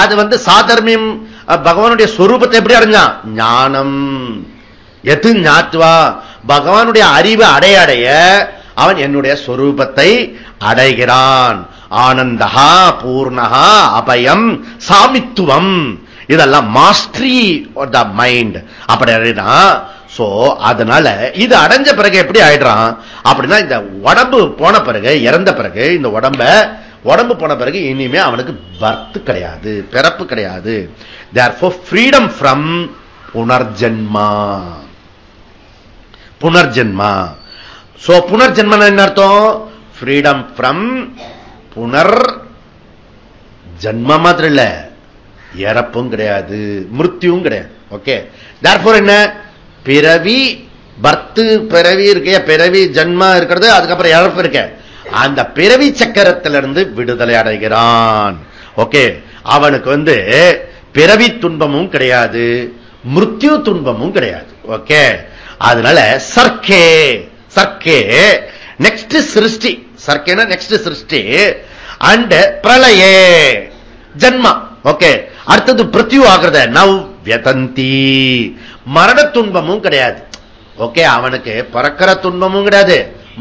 அது சாதர்மியம். பகவானுடைய சொரூபத்தை எப்படி அடைஞ்சான்? ஞானம். எது ஞாத்வா, பகவானுடைய அறிவு அடைய அடைய அவன் என்னுடைய சொரூபத்தை அடைகிறான். ஆனந்தஹா, பூர்ணஹா, அபயம், சாமித்துவம், இதெல்லாம் மாஸ்டரி ஆஃப் த மைண்ட். அப்படி சோ அதனால இது அடைஞ்ச பிறகு எப்படி ஆயிடுறான் அப்படின்னா, இந்த உடம்பு போன பிறகு, இறந்த பிறகு, இந்த உடம்பு போன பிறகு இனிமே அவனுக்கு பர்த் கிடையாது, பிறப்பு கிடையாது. தேர்ஃபோர் ஃப்ரீடம் ஃப்ரம் புனர்ஜன்மா. புனர்ஜன்மா. சோ புனர்ஜன்ம என்ன அர்த்தம்? ஃப்ரீடம் ஃப்ரம் புனர் ஜன்ம மாத்திரம் இல்ல, இறப்பும் கிடையாது, மிருத்தியும் கிடையாது. ஓகே, தேர்ஃபோர் என்ன? பிறவி, பர்த், பிறவி இருக்க, பிறவி ஜன்மா இருக்கிறது, அதுக்கப்புறம் இறப்பு இருக்க. அந்த பிறவி சக்கரத்திலிருந்து விடுதலை அடைகிறான். ஓகே, அவனுக்கு பிறவி துன்பமும் கிடையாது, மிருத்யு துன்பமும் கிடையாது. ஓகே, அதனால சர்க்கே சர்க்கே நெக்ஸ்ட் சிருஷ்டி, சர்க்கேனா நெக்ஸ்ட் சிருஷ்டி அண்ட் பிரளயே ஜன்மா. ஓகே, அடுத்தது பிருத்யு ஆகிறத நவ் வியதந்தி, மரண துன்பமும் கிடையாது. ஓகே, அவனுக்கு பறக்கிற துன்பமும் கிடையாது,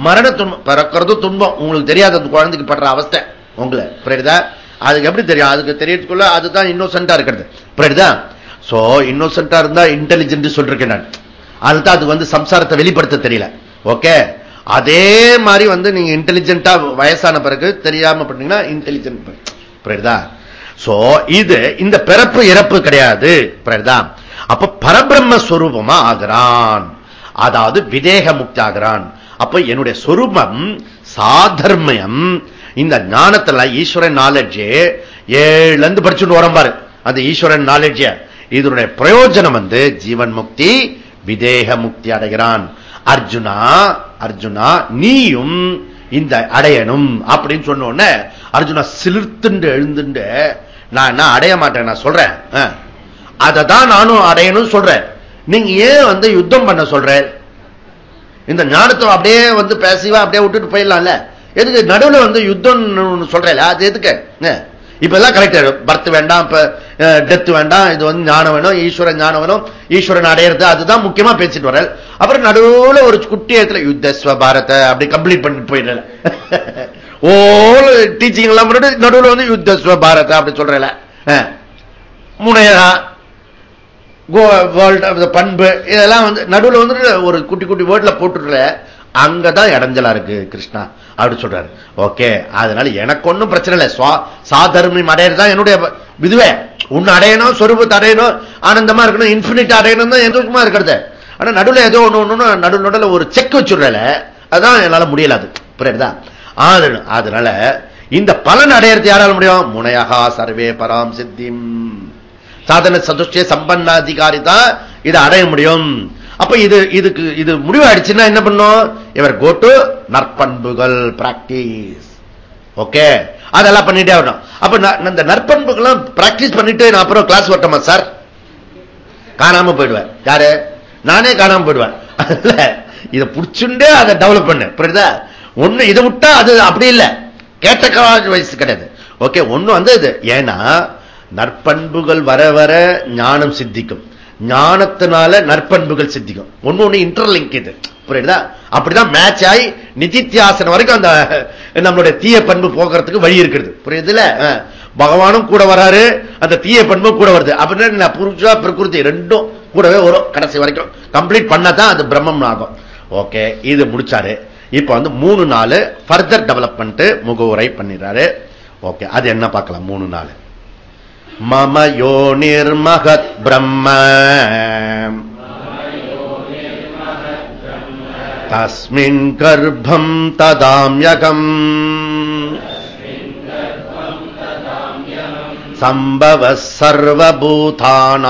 மரண துன்பம். பறக்கிறது துன்பம் உங்களுக்கு தெரியாது, அந்த குழந்தைக்கு படுற அவஸ்தை உங்களை புரியுதா? அதுக்கு எப்படி தெரியும்? அதுக்கு தெரியறதுக்குள்ள அதுதான் இன்னோசென்டா இருக்கிறது, புரியுதா? சோ இன்னோசென்டா இருந்தா இன்டெலிஜென்ட் சொல்றேன் நான், அதுதான் அது சம்சாரத்தை வெளிப்படுத்த தெரியல. ஓகே, அதே மாதிரி நீங்க இன்டெலிஜென்டா வயசான பிறகு தெரியாம பண்ணீங்கன்னா இன்டெலிஜென்ட், புரியுதா? சோ இது இந்த பிறப்பு இறப்பு கிடையாது, புரியுதா? அப்ப பரபிரம்ம ஸ்வரூபமா ஆகிறான், அதாவது விதேக முக்தி ஆகிறான். அப்ப என்னுடைய சொரூபம் சாதர்மயம், இந்த ஞானத்துல ஈஸ்வரன் நாலேஜ் 7 படிச்சுட்டு வரோம் பாரு, அந்த ஈஸ்வரன் நாலேஜ், இதனுடைய பிரயோஜனம் ஜீவன் முக்தி விதேக முக்தி அடைகிறான். அர்ஜுனா அர்ஜுனா நீயும் இந்த அடையணும் அப்படின்னு சொன்ன உடனே அர்ஜுனா சிலிர்த்துண்டு எழுந்துண்டு, நான் என்ன அடைய மாட்டேன், நான் சொல்றேன் அததான் நானும் அடையணும் சொல்றேன். நீங்க ஏன் யுத்தம் பண்ண சொல்ற? இந்த ஞானத்தை அப்படியே பேசிவா அப்படியே விட்டுட்டு போயிடலாம்ல, எதுக்கு நடுவில் யுத்தம் சொல்றேன்? அது எதுக்கு? இப்ப எல்லாம் கரெக்ட், பர்த் வேண்டாம், இப்ப டெத் வேண்டாம், இது ஞானம் வேணும், ஈஸ்வரன் ஞானம் வேணும், ஈஸ்வரன் அடையிறது, அதுதான் முக்கியமா பேசிட்டு வர. அப்புறம் நடுவில் ஒரு குட்டி இடத்துல யுத்தஸ்வ பாரத அப்படி கம்ப்ளீட் பண்ணிட்டு போயிடல, ஓல் டீச்சிங் எல்லாம் நடுவில் யுத்தஸ்வ பாரத அப்படி சொல்றல, முனையா பண்பு இதெல்லாம் நடுவில் ஒரு குட்டி குட்டி வேர்ட்ல போட்டுடுற, அங்கதான் இடைஞ்சலா இருக்கு கிருஷ்ணா அப்படி சொல்றாரு. ஓகே, அதனால எனக்கு ஒன்னும் பிரச்சனை இல்லை, சாதர்மம் அடையறதுதான் என்னுடைய இதுவே. உன்னை அடையணும், சொரூபத்தை அடையணும், ஆனந்தமா இருக்கணும், இன்பினிட் அடையணும் தான் எதுக்குமா இருக்கிறது. ஆனா நடுவில் ஏதோ ஒண்ணு நடுவில் ஒரு செக் வச்சுடுறல, அதான் என்னால முடியல, அது புரியுதா? அதனால இந்த பலன் அடையறது யாரால முடியும்? முனையகா சர்வே பராம் சித்திம் சாதன சதுஷ்டிய சம்பன்னாதிகாரி தான் இதை அடைய முடியும். அப்ப இது முடிவாயிடுச்சுன்னா என்ன பண்ணும்? இவர் கோ டு நற்பண்புகள் பிராக்டிஸ். ஓகே, அதெல்லாம் பண்ணிட்டே வரணும். அப்ப இந்த நற்பண்புகள் பிராக்டிஸ் பண்ணிட்டு நான் அப்புறம் கிளாஸ் வரட்டோமா சார்? காணாம போயிடுவேன். யாரு? நானே காணாம போயிடுவேன். இதை புடிச்சுண்டே அதை டெவலப் பண்ணு, புரியுதா? ஒண்ணு இதை விட்டா அது அப்படி இல்லை, கேட்ட வயசு கிடையாது. ஓகே, ஒண்ணு இது ஏன்னா நற்பண்புகள் வர வர ஞானம் சித்திக்கும், ஞானத்தினால நற்பண்புகள் சித்திக்கும். ஒண்ணு இன்டர்லிங்க், இது புரியுதா? அப்படிதான் மேட்ச் ஆகி நிதித்தியாசனம் வரைக்கும் அந்த நம்மளுடைய தீய பண்பு போகிறதுக்கு வழி இருக்கிறது, புரியுதுல? பகவானும் கூட வராரு, அந்த தீய பண்பும் கூட வருது. அப்படின்னா புருஷா பிரகிருதி ரெண்டும் கூடவே வரும், கடைசி வரைக்கும் கம்ப்ளீட் பண்ணாதான் அது பிரம்மம் ஆகும். ஓகே, இது முடிச்சாரு. இப்ப 3 நாள் ஃபர்தர் டெவலப்மெண்ட் முகவுரை பண்ணிடுறாரு. ஓகே, அது என்ன பார்க்கலாம்? 3 நாள். மம யோனிர் மகத் பிரம்ம தஸ்மின் கர்ப்பம் ததாம்யகம் சம்பவ சர்வபூதானாம்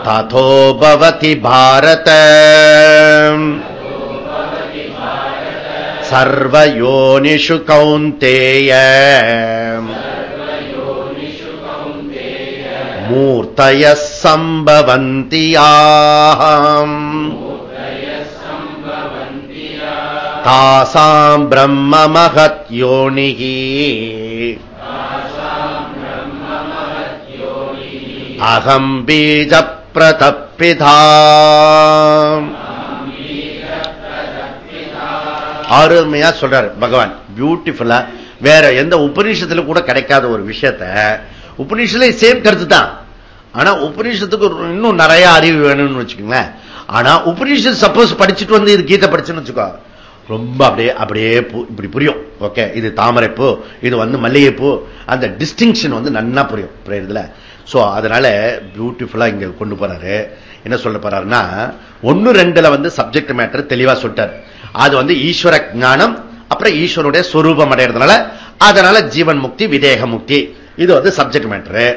ததோ பவதி பாரத சர்வயோனிஷு கௌந்தேய மூர்த்தயः சம்பவந்தி யாஹம் தாசாம் பிரம்ம மகத் யோனிஹி அகம் பீஜ பிரதப்பிதாம். அருமையா சொல்றாரு பகவான், பியூட்டிஃபுல்லா. வேற எந்த உபநிஷத்துல கூட கிடைக்காத ஒரு விஷயத்த உபநிஷத்துல சேம் கருத்து தான். ஆனா உபநிஷத்துக்கு இன்னும் நிறைய அறிவு வேணும்னு வச்சுக்கோங்களேன். ஆனா உபநிஷத்து சப்போஸ் படிச்சுட்டு இது கீதை படிச்சுன்னு வச்சுக்கோ, ரொம்ப அப்படியே இப்படி புரியும். ஓகே, இது தாமரைப்பூ, இது மல்லிகைப்பூ, அந்த டிஸ்டிங்ஷன் நன்னா புரியும், புரியுதுல? சோ அதனால பியூட்டிஃபுல்லா இங்க கொண்டு போறாரு. என்ன சொல்ல போறாருன்னா 1-2 சப்ஜெக்ட் மேட்டர் தெளிவா சொல்லிட்டார். அது ஈஸ்வர ஞானம், அப்புறம் ஈஸ்வருடைய சொரூபம் அடைறதுனால, அதனால ஜீவன் முக்தி விதேக முக்தி, இது சப்ஜெக்ட் மேட்டர்.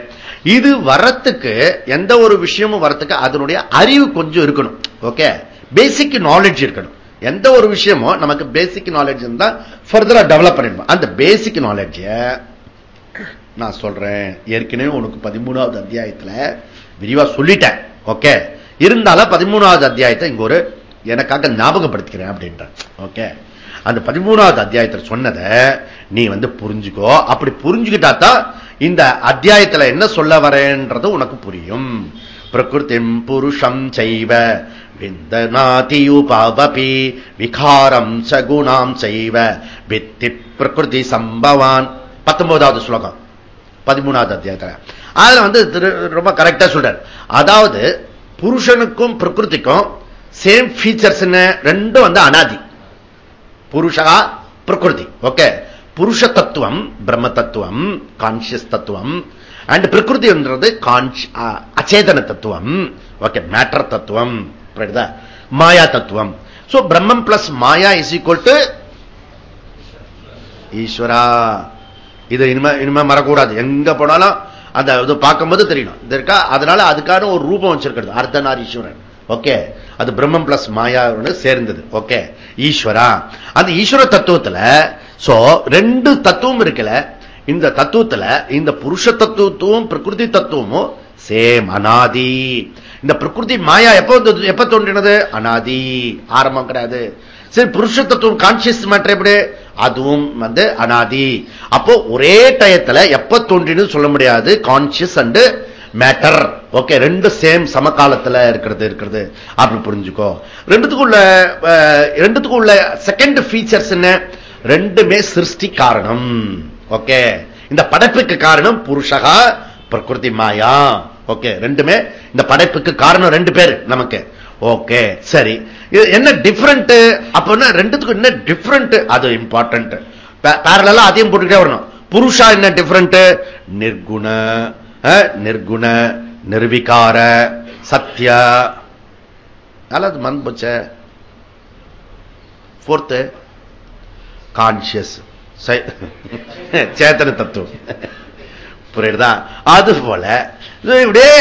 இது வரத்துக்கு, எந்த ஒரு விஷயமும் வரத்துக்கு அதனுடைய அறிவு கொஞ்சம் இருக்கணும். ஓகே, பேசிக் நாலேஜ் இருக்கணும். எந்த ஒரு விஷயமும் நமக்கு பேசிக் நாலேஜ் இருந்தா ஃபர்தரா டெவலப் பண்ணிடுவோம். அந்த பேசிக் நாலேஜ் நான் சொல்றேன், ஏற்கனவே உனக்கு 13வது அத்தியாயத்துல விரிவா சொல்லிட்டேன். ஓகே, இருந்தாலும் 13வது அத்தியாயத்தை இங்க ஒரு எனக்காக ஞாபகப்படுத்திக்கிறேன் அப்படின்ற. ஓகே, அந்த 13வது அத்தியாயத்தில் சொன்னதை நீ புரிஞ்சுக்கோ. அப்படி புரிஞ்சுக்கிட்டா தான் இந்த அத்தியாயத்துல என்ன சொல்ல வரேன்றது உனக்கு புரியும். பிரகிருதிம் புருஷம் செய்வ விந்தநாதியுபாவபி விகாரம் சகுணாம் செய்வ வித்தி பிரகிருதி சம்பவான். 19வது ஸ்லோகம் 13வது அத்தியாயத்துல அதுல ரொம்ப கரெக்டா சொல்றார். அதாவது புருஷனுக்கும் பிரகிருதிக்கும் சேம் ஃபீச்சர்ஸ் ரெண்டும் அனாதி. புருஷா பிரகிருதி. ஓகே, புருஷ தத்துவம் பிரம்ம தத்துவம், கான்சியஸ் தத்துவம், அண்ட் பிரகிருதி என்றது அச்சேதன தத்துவம். ஓகே, மேட்டர் தத்துவம், மாயா தத்துவம். சோ பிரம்மம் plus Maya is equal to ஈஸ்வரா. இது இனிமே மறக்கூடாது. எங்க போனாலும் அந்த இது பார்க்கும்போது தெரியணும் இருக்கா. அதனால அதுக்கான ஒரு ரூபம் வச்சிருக்கிறது அர்த்தநாரீஸ்வரன். ஓகே, அது பிரம்மம் பிளஸ் மாயா சேர்ந்தது. ஓகே, ஈஸ்வரா. அந்த ஈஸ்வர தத்துவத்துல சோ ரெண்டு தத்துவம் இருக்குல்ல. இந்த தத்துவத்துல இந்த புருஷ தத்துவத்துவம் பிரகிருதி தத்துவமும் சேம், அனாதி. இந்த பிரகிருதி மாயா எப்ப தோன்றினது? அனாதி, ஆரம்பம் கிடையாது. சரி, புருஷ தத்துவம் கான்சியஸ் மேட்டர் எப்படி? அதுவும் அனாதி. அப்போ ஒரே டயத்துல எப்ப தோன்றினு சொல்ல முடியாது. Conscious and matter. ஓகே, ரெண்டு சேம் சமகாலத்துல இருக்கிறது. அப்படி புரிஞ்சுக்கோ. ரெண்டுத்துக்கும் உள்ள செகண்ட் ஃபீச்சர்ஸ் என்ன? ரெண்டுமே சிருஷ்டி காரணம். ஓகே, இந்த படைப்புக்கு காரணம் புருஷகா பிரகிருதி மாயா. ஓகே, ரெண்டுமே இந்த படைப்புக்கு காரணம் ரெண்டு பேர் நமக்கு. ஓகே, சரி, என்ன டிஃபரண்ட்? அப்ப ரெண்டுத்துக்கும் என்ன டிஃபரண்ட்? அது இம்பார்ட்டன்ட். பேரலா அதையும் போட்டுக்கிட்டே வரணும். புருஷா என்ன டிஃபரண்ட்? நிர்குண, நிர்குண, நிர்விகார, சத்ய. அது மன் போச்ச. ஃபோர்த்து கான்சியஸ், சேத்தன தத்துவம். புரியுதா? அது போல இப்படியே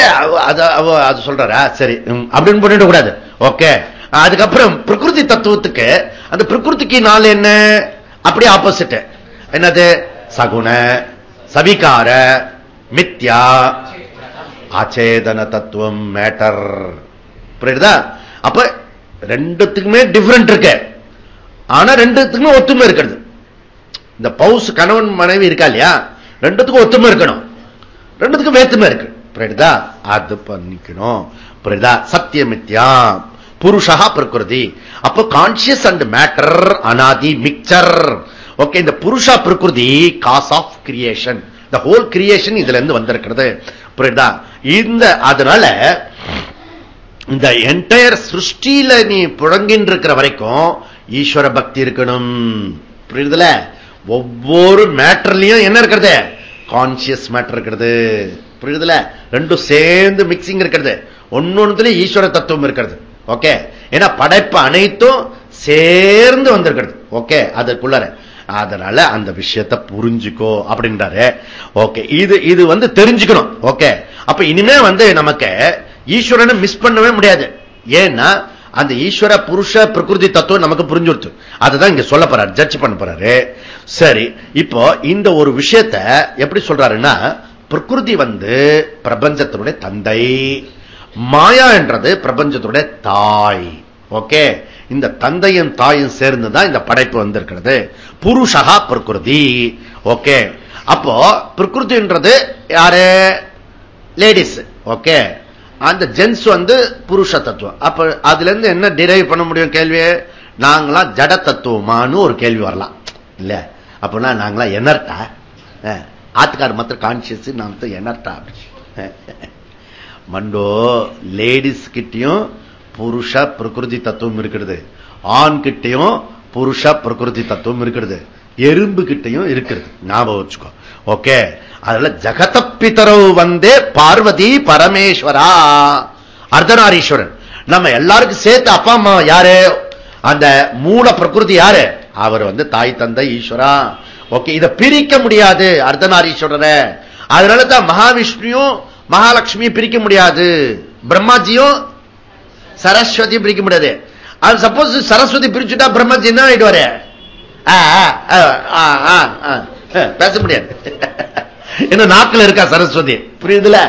அது சொல்றா. சரி அப்படின்னு பண்ணிட கூடாது. ஓகே, அதுக்கப்புறம் பிரகிருதி தத்துவத்துக்கு அந்த பிரகிருதிக்கு நாள் என்ன? அப்படியே ஆப்போசிட். என்னது? சகுண, சவிகார, மித்யா, அச்சேதன தத்துவம், மேட்டர். புரியுதா? அப்ப ரெண்டுத்துக்குமே டிஃபரெண்ட் இருக்கு. ஆனா ரெண்டுத்துக்குமே ஒத்துமை இருக்கிறது. இந்த பவுஸ் கணவன் மனைவி இருக்கா இல்லையா, ரெண்டுத்துக்கும் ஒத்துமை இருக்கணும், ரெண்டுத்துக்கும் வேற்றுமை இருக்கு. புரியுதா? அது பண்ணிக்கணும். புரியுதா? சத்தியமித்யா, புருஷா பிரகிருதி. அப்போ கான்சியஸ் அண்ட் மேட்டர் அனாதி மிக்சர். ஓகே, இந்த புருஷா பிரகிருதி காஸ் ஆஃப் கிரியேஷன். இந்த ஹோல் கிரியேஷன் இதுல இருந்து வந்திருக்கிறது. புரியுதா? அதனால இந்த என்டையர் சிருஷ்டியில நீ புழங்கின்னு இருக்கிற வரைக்கும் ஈஸ்வர பக்தி இருக்கணும். புரியுதுல? ஒவ்வொரு மேட்டர்லயும் என்ன இருக்கிறது? கான்சியஸ் மேட்டர் இருக்கிறது. புரியுதுல? ரெண்டும் சேர்ந்து மிக்சிங் இருக்கிறது. ஒன்னொன்னுல ஈஸ்வர தத்துவம் இருக்கிறது. ஓகே, ஏன்னா படைப்பு அனைத்தும் சேர்ந்து வந்திருக்கிறது. ஓகே, அதுக்குள்ளார. அதனால அந்த விஷயத்தை புரிஞ்சுக்கோ அப்படின்றாரு. ஓகே, இது தெரிஞ்சுக்கணும். ஓகே, அப்ப இனிமே நமக்கு ஈஸ்வரனை மிஸ் பண்ணவே முடியாது. ஏன்னா அந்த ஈஸ்வர புருஷ பிரகிருதி தத்துவம் நமக்கு புரிஞ்சுடுத்து. அதுதான் இங்க சொல்ல போறாரு, ஜட்ஜ் பண்ண போறாரு. சரி, இப்போ இந்த ஒரு விஷயத்தை எப்படி சொல்றாருன்னா, பிரகிருதி பிரபஞ்சத்தினுடைய தந்தை, மாயா என்றது பிரபஞ்சத்துடைய தாய். ஓகே, இந்த தந்தையும் தாயும் சேர்ந்துதான் இந்த படைப்பு வந்திருக்கிறது. புருஷா பிரகிருதி. ஓகே, அப்போ பிரகிருதின்றது யாரு? லேடிஸ். ஓகே, அந்த ஜென்ஸ் புருஷ தத்துவம். அப்ப அதுல இருந்து என்ன டிரைவ் பண்ண முடியும்? கேள்வி, நாங்களா ஜட தத்துவமானு ஒரு கேள்வி வரலாம் இல்ல? அப்படின்னா நாங்களா எனர்டா? ஆத்துக்கார் மாத்திரம் கான்சியஸ், நான் எனர்டா? மண்டோ, லேடிஸ் கிட்டையும் புருஷ பிரகிருதி தத்துவம் இருக்கிறது, ஆண் கிட்டையும் புருஷ பிரகிருதி தத்துவம் இருக்கிறது, எறும்பு கிட்டையும் இருக்கிறது. ஞாபகம் வச்சுக்கோ. ஓகே, அதுல ஜகதப்பிதரவு பார்வதி பரமேஸ்வரா அர்த்தநாரீஸ்வரன். நம்ம எல்லாருக்கும் சேர்த்து அப்பா அம்மா யாரு? அந்த மூல பிரகிருதி யாரு? அவர் தாய் தந்தை ஈஸ்வரா. ஓகே, இதை பிரிக்க முடியாது அர்த்தநாரீஸ்வரரை. அதனாலதான் மகாவிஷ்ணுவும் மகாலட்சுமியும் பிரிக்க முடியாது, பிரம்மாஜியும் சரஸ்வதியும் பிரிக்க முடியாது. அது சப்போஸ் சரஸ்வதி பிரிச்சுட்டா பிரம்மஜி என்ன ஆயிடுவாரு? பேச முடியாது. என்ன நாக்குல இருக்கா சரஸ்வதி? புரியுதுல?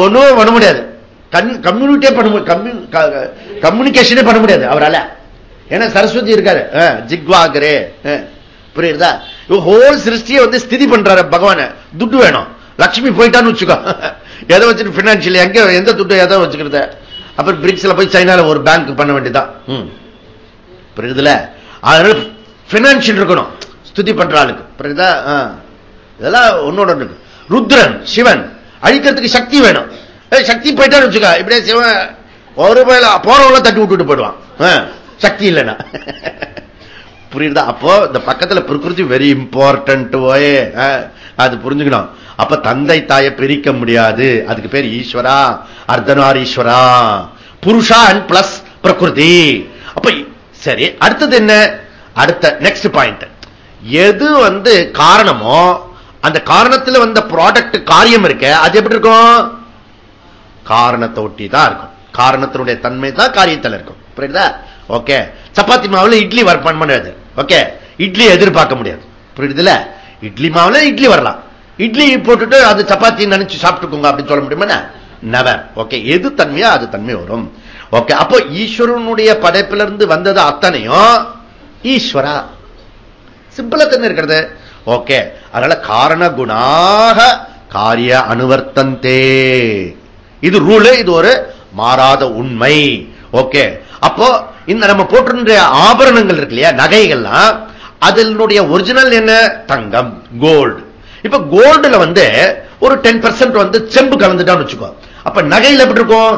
ஒண்ணும் பண்ண முடியாது. கம்யூனிகேஷனே பண்ண முடியாது அவரால. ஏன்னா சரஸ்வதி இருக்காரு. ஜிக்வாகரே. புரியுதா? ஹோல் சிருஷ்டியை வந்து ஸ்திதி பண்றாரு பகவான. துட்டு வேணும். லட்சுமி போயிட்டான்னு வச்சுக்கோ, எதை வச்சுட்டு பினான்சியல் எங்க எந்த துட்டு எதை வச்சுக்கிறது? அப்புறம் பிரிக்ஸ்ல போய் சைனால ஒரு பேங்க் பண்ண வேண்டியதான். புரியுதுல? அதனால பினான்சியல் இருக்கணும் ஸ்துதி பண்ற ஆளுக்கு. புரியுதா? இதெல்லாம் ஒன்னோட ஒண்ணு. ருத்ரன் சிவன் அழிக்கிறதுக்கு சக்தி வேணும். சக்தி போயிட்டான்னு வச்சுக்கோ, இப்படியே சிவன் ஒரு போறவங்கள தட்டி விட்டுட்டு போயிடுவான் சக்தி இல்லைன்னா. புரியுதா? அப்போ இந்த பக்கத்துல பிரகிருதி வெரி இம்பார்ட்டன்ட். அது புரிஞ்சுக்கணும். அப்ப தந்தை தாயை பிரிக்க முடியாது. அதுக்கு பேர் ஈஸ்வரா, அர்த்தநாரீஸ்வரா, புருஷா அண்ட் பிளஸ் பிரகிருதி. அப்ப சரி, அடுத்தது என்ன? அடுத்த நெக்ஸ்ட் பாயிண்ட், எது வந்து காரணமோ அந்த காரணத்தில் வந்த ப்ராடக்ட் காரியம் இருக்க, அது எப்படி இருக்கும்? காரணத்தை ஒட்டி தான் இருக்கும். காரணத்தினுடைய தன்மை தான் காரியத்தில் இருக்கும். புரியுதா? ஓகே. சப்பாத்தி மாவுல இட்லி பண்ண முடியாது. ஓகே, இட்லி எதிர்பார்க்க முடியாது. புரியுதுல? இட்லி மாவுல இட்லி வரலாம். இட்லி போட்டுட்டு அது சப்பாத்தி நினைச்சு சாப்பிட்டுக்கோங்க அப்படின்னு சொல்ல முடியுமா? நெவர். ஓகே, எது தன்மையா அது தன்மை வரும். ஓகே, அப்போ ஈஸ்வரனுடைய படைப்பிலிருந்து வந்தது அத்தனையும் ஈஸ்வரா. சிம்பிளா தானே இருக்கிறது. ஓகே, அதனால காரண குணாக காரிய அனுவர்த்தந்தே. இது ரூல், இது ஒரு மாறாத உண்மை. ஓகே, அப்போ இந்த நம்ம போட்டிருந்த ஆபரணங்கள் இருக்கு இல்லையா, நகைகள்லாம், அதனுடைய ஒரிஜினல் என்ன? தங்கம், கோல்டு. இப்ப கோல்டுல வந்து ஒரு 10% வந்து செம்பு கலந்துட்டான்னு வச்சுக்கோ, அப்ப நகையில் எப்படி இருக்கும்?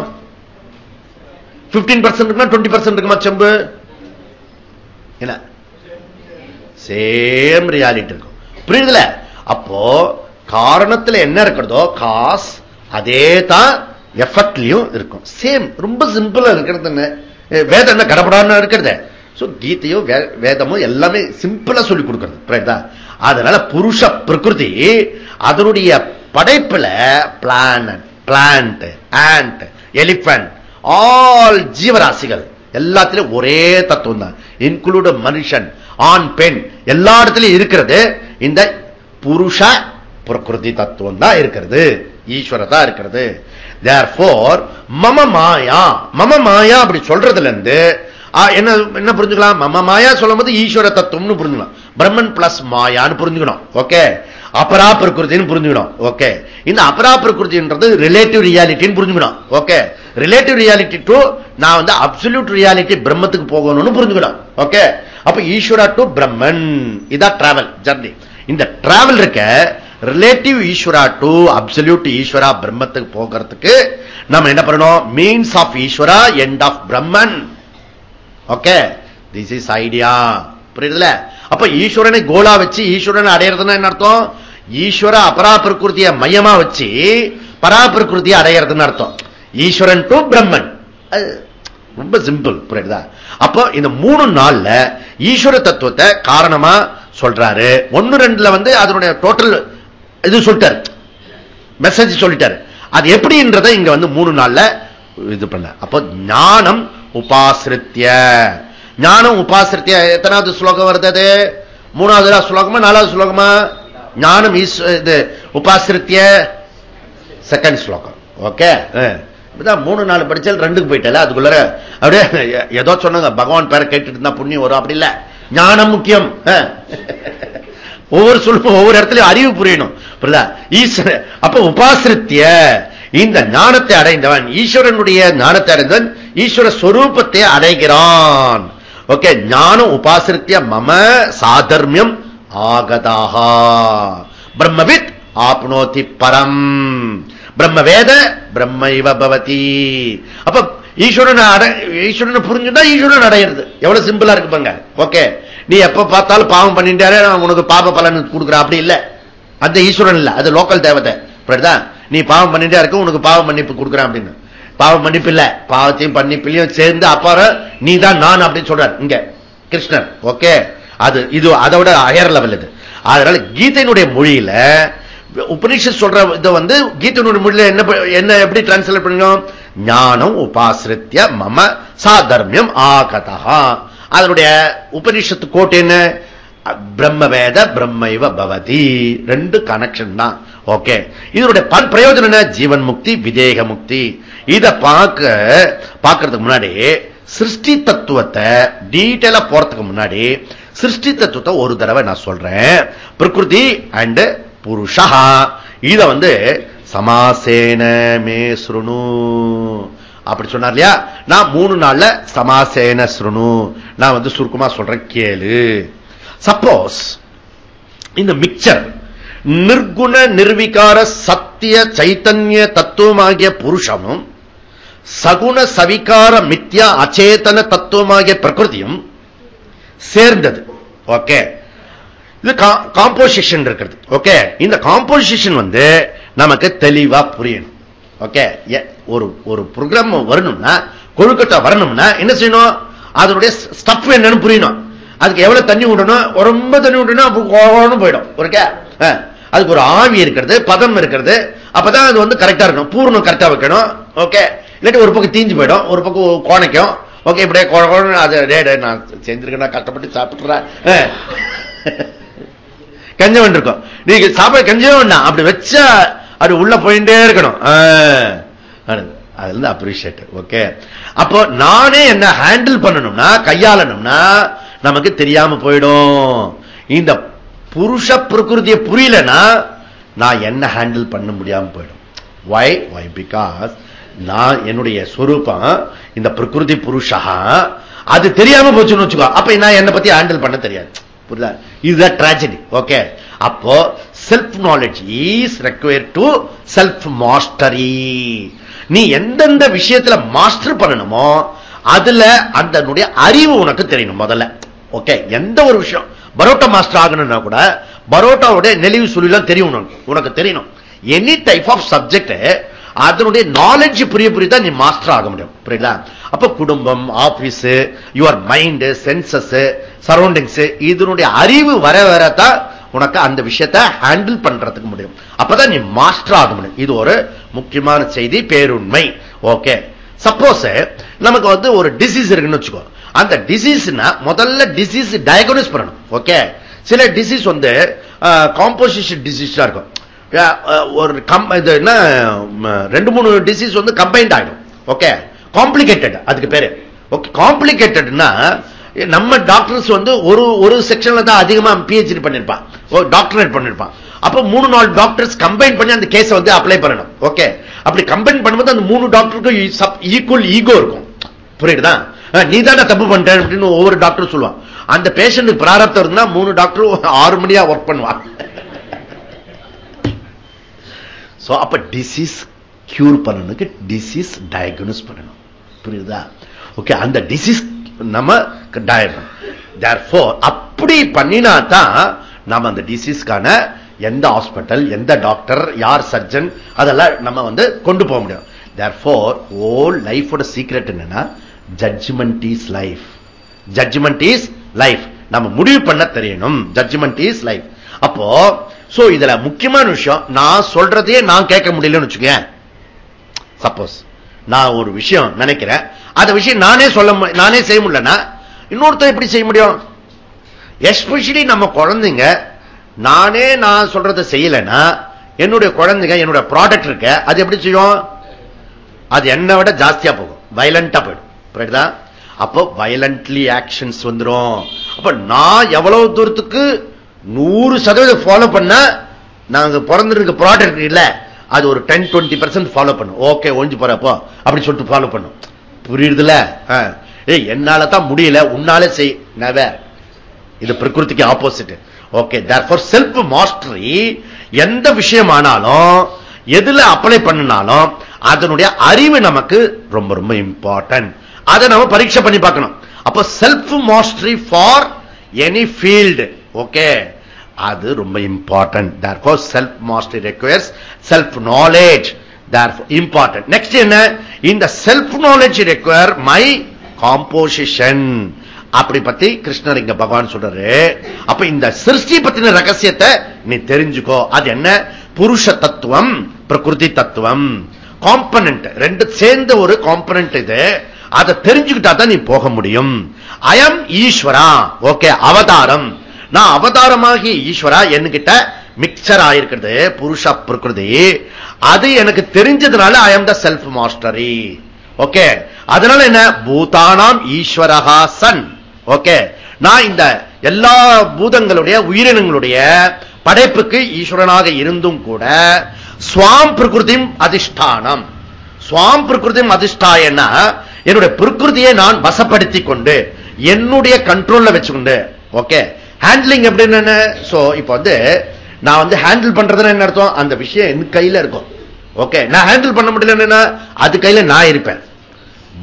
15% இருக்குமா 20% இருக்குமா செம்பு? என்ன சேம் ரியாலிட்டி இருக்கும். புரியுதுல? அப்போ காரணத்துல என்ன இருக்கிறதோ காஸ், அதே தான் எஃபெக்ட்லயும் இருக்கும். சேம். ரொம்ப சிம்பிளா இருக்கிறது. வேதம் என்ன கடப்படான்னு இருக்கிறது. கீதையும் வேதமும் எல்லாமே சிம்பிளா சொல்லி கொடுக்கிறது. அதனால புருஷ பிரகிருதி அதனுடைய படைப்புல பிளான்ட், ஆண்ட், எலிபென்ட், ஆல் ஜீவராசிகள் எல்லாத்திலும் ஒரே தத்துவம் தான். இன்க்ளூட் மனுஷன், ஆண், பெண், எல்லா இடத்திலும் இருக்கிறது இந்த புருஷ பிரகிருதி தத்துவம் தான் இருக்கிறது. ஈஸ்வர தான் இருக்கிறது. Therefore மம மாயா, மம மாயா அப்படி சொல்றதுல இருந்து என்ன புரிஞ்சுக்கலாம்? மம மாயா சொல்லும் போது ஈஸ்வர தத்துவம்னு புரிஞ்சுக்கலாம். பிரம்மன் பிளஸ் மாயான்னு புரிஞ்சுக்கணும். ஓகே, அபரா பிரகிருதின்னு புரிஞ்சுக்கணும். ஓகே, இந்த அபரா பிரகிருதின்றது ரிலேட்டிவ் ரியாலிட்டின்னு புரிஞ்சுக்கணும். ஓகே, ரிலேட்டிவ் ரியாலிட்டி டு நான் வந்து அப்சல்யூட் ரியாலிட்டி பிரம்மத்துக்கு போகணும்னு புரிஞ்சுக்கணும். ஓகே, அப்ப ஈஸ்வரா டு பிரம்மன், இதான் டிராவல் ஜர்னி. இந்த டிராவல் இருக்க relative Ishwara to absolute Ishwara பிரம்மத்துக்கு போகிறதுக்கு நம்ம என்ன பண்ணணும்? Means of Ishwara, end of Brahman. Okay, this is idea. புரியுதுல? அப்ப ஈஸ்வரனை கோலா வச்சு ஈஸ்வரனை அடையிறதுன்னா என்ன அர்த்தம்? ஈஸ்வர அபரா பிரகிருதிய மையமா வச்சு பரா பிரகிருதியை அடையிறதுன்னு அர்த்தம். ஈஸ்வரன் டு பிரம்மன். ரொம்ப சிம்பிள். புரியுதா? அப்போ இந்த 3 நாள்ல ஈஸ்வர தத்துவத்தை காரணமா சொல்றாரு. 1-2 வந்து அதனுடைய டோட்டல் இது சொல்லிட்டாரு, மெசேஜ் சொல்லிட்டாரு. அது எப்படின்றத இங்க வந்து 3 நாள்ல இது பண்ண. அப்போ ஞானம் உபாசிரித்ய, ஞானம் உபாசிரித்ய எத்தனாவது ஸ்லோகம் வருது? 3வது ஸ்லோகமா 4வது ஸ்லோகமா? ஞானம் இது உபாசிரித்ய செகண்ட் ஸ்லோகம். ஓகே, 3-4 படிச்சால் 2க்கு போயிட்டல. அதுக்குள்ள அப்படியே ஏதோ சொன்னாங்க, பகவான் பேரை கேட்டுட்டு இருந்தா புண்ணியம் வரும். அப்படி இல்ல, ஞானம் முக்கியம். ஒவ்வொரு சொல்லும் ஒவ்வொரு இடத்துலயும் அறிவு புரியணும். ஈஸ்வரன் அப்ப உபாசிரித்ய, இந்த ஞானத்தை அடைந்தவன், ஈஸ்வரனுடைய ஞானத்தை அடைந்தவன் ஈஸ்வர ஸ்வரூபத்தை அடைகிறான். ஓகே, ஞானம் உபாசிரித்ய மம சாதர்மியம் ஆகதாக பிரம்மவித் ஆப்னோதி பரம், பிரம்மவேத பிரம்மைவ பவதி. அப்ப ஈஸ்வரனை புரிஞ்சுட்டா ஈஸ்வரன் அடையிறது. எவ்வளவு சிம்பிளா இருக்கு பாங்க. ஓகே, நீ எப்ப பார்த்தாலும் பாவம் பண்ணிட்டாரு உனக்கு பாப பலன் கொடுக்குற, அப்படி இல்ல. அந்த ஈஸ்வரன் இல்ல, அது லோக்கல் தேவதை. நீ பாவம் பண்ணிட்டே இருக்க உனக்கு பாவ மன்னிப்பு கொடுக்குறேன் அப்படின்னு. பாவ மன்னிப்பு இல்ல, பாவத்தையும் மன்னிப்பிலையும் சேர்ந்து அப்புறம் நீ தான் நான் அப்படின்னு சொல்றாரு இங்க கிருஷ்ணன். ஓகே, அது இது அதோட ஹையர் லெவல் இது. அதனால கீதையினுடைய மொழியில உபனிஷத் சொல்ற இதை வந்து கீதையினுடைய மொழியில என்ன எப்படி டிரான்ஸ்லேட் பண்ணணும்? ஞானம் உபாசிரித்ய மம சாதர்மியம் ஆகதா. அதனுடைய உபனிஷத்து கோட் என்ன? பிரம்மவேத பிரம்மைவ பவதி. ரெண்டு கனெக்ஷன் தான். ஓகே, இதனுடைய பிரயோஜனம் என்ன? ஜீவன் முக்தி, விதேக முக்தி. இத பார்க்கறதுக்கு முன்னாடி சிருஷ்டி தத்துவத்தை டீட்டெயிலா போறதுக்கு முன்னாடி சிருஷ்டி தத்துவத்தை ஒரு தடவை நான் சொல்றேன். பிரகிருதி அண்ட் புருஷா. இத சமாசேன மே ஸ்ருணு அப்படி சொன்னார் இல்லையா? நான் 3 நாள்ல சமாசேன ஸ்ருணு நான் சுருக்கமா சொல்றேன், கேளு. சப்போஸ் இந்த மிக்சர் நிர்குண நிர்விகார சத்திய சைத்தன்ய தத்துவமாகிய புருஷமும் சகுண சவிகார மித்யா அச்சேதன தத்துவமாகிய பிரகிருதியும் சேர்ந்தது. ஓகே, இது காம்போசிஷன் இருக்கிறது. ஓகே, இந்த காம்போசிஷன் நமக்கு தெளிவா புரியணும். ஓகே, ஒரு புரோகிராம் வரணும்னா, கொழுக்கட்டை வரணும்னா என்ன செய்யணும்? அதனுடைய ஸ்டஃப் என்னன்னு புரியணும். அதுக்கு எவ்வளவு தண்ணி விடணும், ரொம்ப தண்ணி விடணும் போயிடும். ஓகே, அதுக்கு ஒரு ஆவி இருக்கிறது, பதம் இருக்கிறது. அப்பதான் அது கரெக்டா இருக்கணும். பூர்ணம் கரெக்டா வைக்கணும். ஓகே, இல்லாட்டி ஒரு பக்கம் தீஞ்சு போயிடும், ஒரு பக்கம் கோணைக்கும். ஓகே, இப்படியே அது நான் செஞ்சிருக்கேன், கஷ்டப்பட்டு சாப்பிட்டுறேன். கஞ்சவன் இருக்கும், நீங்க சாப்பாடு கஞ்சவன் வேண்டாம், அப்படி வச்சா அது உள்ள போயிட்டே இருக்கணும். அதுல அப்ரிஷியேட். ஓகே, அப்போ நானே என்ன ஹேண்டில் பண்ணணும்னா, கையாளணும்னா நமக்கு தெரியாம போயிடும். இந்த புருஷ பிரகிருதியை புரியலன்னா நான் என்ன ஹேண்டில் பண்ண முடியாம போயிடும். வை? பிகாஸ் நான் என்னுடைய ஸ்வரூபம் இந்த பிரகிருதி புருஷா, அது தெரியாம போச்சுன்னு வச்சுக்கோ. அப்ப நான் என்னை பத்தி ஹேண்டில் பண்ண தெரியாது. புரியுதா? இதுதான் ட்ராஜடி. ஓகே, அப்போ self knowledge is required to self mastery. நீ எந்தெந்த விஷயத்துல மாஸ்டர் பண்ணணுமோ அதுல அதனுடைய அறிவு உனக்கு தெரியணும் முதல்ல. ஓகே, எந்த ஒரு விஷயம் பரோட்டா மாஸ்டர் ஆகணும்னா கூட பரோட்டாவுடைய நெளிவு சுழிலாம் தெரியும் உனக்கு தெரியணும். எனி டைப் ஆஃப் சப்ஜெக்ட் அதனுடைய நாலேஜ் புரியதான் நீ மாஸ்டர் ஆக முடியும். புரியுதா? அப்ப குடும்பம், office, your mind, senses, surroundings, இதனுடைய அறிவு வர வரதான் உனக்கு அந்த விஷயத்தை ஹேண்டில் பண்றதுக்கு முடியும். அப்பதான் நீ மாஸ்டர் ஆக முடியும். இது ஒரு முக்கியமான செய்தி, பேருண்மை. ஓகே, சப்போஸ் நமக்கு ஒரு டிசீஸ் இருக்குன்னு வச்சுக்கோ. அந்த டிசீஸ்னா முதல்ல டிசீஸ் டயக்னோஸ் பண்ணணும். ஓகே, சில டிசீஸ் காம்போசிஷன் டிசீஸா இருக்கும். ஒரு 2-3 டிசீஸ் கம்பைன்ட் ஆயிடும். ஓகே, காம்ப்ளிகேட்டட் அதுக்கு பேரு. ஓகே, காம்ப்ளிகேட்டட்னா நம்ம டாக்டர்ஸ் ஒரு செக்ஷன்ல தான் அதிகமா பிஹெச்டி பண்ணிருப்பான், டாக்டரேட் பண்ணிருப்பான். அப்ப 3-4 டாக்டர்ஸ் கம்பைன் பண்ணி அந்த கேஸை அப்ளை பண்ணணும். ஓகே, அப்படி கம்பைன் பண்ணும்போது அந்த 3 டாக்டருக்கு ஈக்குவல் ஈகோ இருக்கும். புரியுதா? நீ தானே தப்பு பண்ற அப்படின்னு ஒவ்வொரு டாக்டரும் சொல்லுவான். அந்த பேஷண்ட் பிராரப்தம் இருந்தா 3 டாக்டரும் 6 மணியா ஒர்க் பண்ணுவான். அப்ப டிசீஸ் கியூர் பண்ணனுக்கு டிசீஸ் டயக்னோஸ் பண்ணணும். புரியுதா? ஓகே, அந்த டிசீஸ் நம்ம அப்படி பண்ணினா தான் நம்ம அந்த டிசீஸ்க்கான எந்த ஹாஸ்பிட்டல், எந்த டாக்டர், யார் சர்ஜன், அதெல்லாம் நம்ம கொண்டு போக முடியும். தேர்ஃபோர் ஹோல் லைஃபோட சீக்ரெட் என்னன்னா, judgment is life. Judgment is life. நம்ம முடிவு பண்ண தெரியணும். Judgment is life. அப்போ இதுல முக்கியமான விஷயம், நான் சொல்றதையே நான் கேட்க முடியலன்னு வச்சுக்கேன். சப்போஸ் நான் ஒரு விஷயம் நினைக்கிறேன், அந்த விஷயம் நானே செய்ய முடியலன்னா இன்னொருத்தர் எப்படி செய்ய முடியும்? எஸ்பெஷலி நம்ம குழந்தைங்க, நான் சொல்றதை செய்யலன்னா என்னுடைய குழந்தைங்க, என்னுடைய ப்ராடக்ட் இருக்க, அது எப்படி செய்யும்? அது என்னை விட ஜாஸ்தியா போகும், வயலண்டா போயிடும். புரியுதா? அப்போ வயலண்ட்லி ஆக்ஷன்ஸ் வந்துடும். அப்ப நான் எவ்வளவு தூரத்துக்கு 100% ஃபாலோ பண்ண, நாங்க பிறந்திருக்க ப்ராடக்ட் இல்ல, அது ஒரு 10-20% ஃபாலோ பண்ணும். ஓகே, ஒழிஞ்சு போறப்போ அப்படி சொல்லிட்டு ஃபாலோ பண்ணும். புரியுதுல? என்னால தான் முடியல, உன்னால செய். இது பிரகிருதிக்கு opposite. Okay, therefore self mastery எந்த விஷயமானாலும் எதுல அப்ளை பண்ணினாலும் அதனுடைய அறிவு நமக்கு ரொம்ப ரொம்ப இம்பார்ட்டன்ட். அதை நம்ம பரீட்சை பண்ணி பார்க்கணும். அப்போ self mastery for any field. Okay, அது ரொம்ப important. Therefore self mastery requires self knowledge. Therefore important. Next என்ன? இந்த self knowledge require my composition. அப்படி பத்தி கிருஷ்ணர் இங்க பகவான் சொல்றாரு. அப்ப இந்த சிருஷ்டி பத்தின ரகசியத்தை நீ தெரிஞ்சுக்கோ. அது என்ன? புருஷ தத்துவம், பிரகிருதி தத்துவம். காம்பனன்ட், ரெண்டு சேர்ந்த ஒரு காம்பனன்ட் இது. அதை தெரிஞ்சுக்கிட்டா தான் நீ போக முடியும். அயம் ஈஸ்வரா, ஓகே, அவதாரம். நான் அவதாரமாகி ஈஸ்வரா என்கிட்ட மிக்சர் ஆயிருக்கிறது புருஷ பிரகிருதி. அது எனக்கு தெரிஞ்சதுனால ஐ am the self mastery. Okay, அதனால என்ன, பூதானாம் ஈஸ்வரஹா சன். ஓகே, நான் இந்த எல்லா பூதங்களுடைய உயிரினங்களுடைய படைப்புக்கு ஈஸ்வரனாக இருந்தும் கூட ஸ்வாம் பிரகிருதிம் அதிஷ்டானம். ஸ்வாம் பிரகிருதிம் அதிஷ்டாயன்னா என்னுடைய பிரகிருதியை நான் வசப்படுத்திக் கொண்டு என்னுடைய கண்ட்ரோல்ல வச்சுக்கொண்டு. ஓகே, ஹேண்ட்லிங் எப்படின்னு, சோ இப்ப வந்து நான் வந்து ஹேண்டில் பண்றதுன்னு என்ன அர்த்தம், அந்த விஷயம் என் கையில இருக்கும். ஓகே, நான் ஹேண்டில் பண்ண முடியலன்னா அது கையில நான் இருப்பேன்.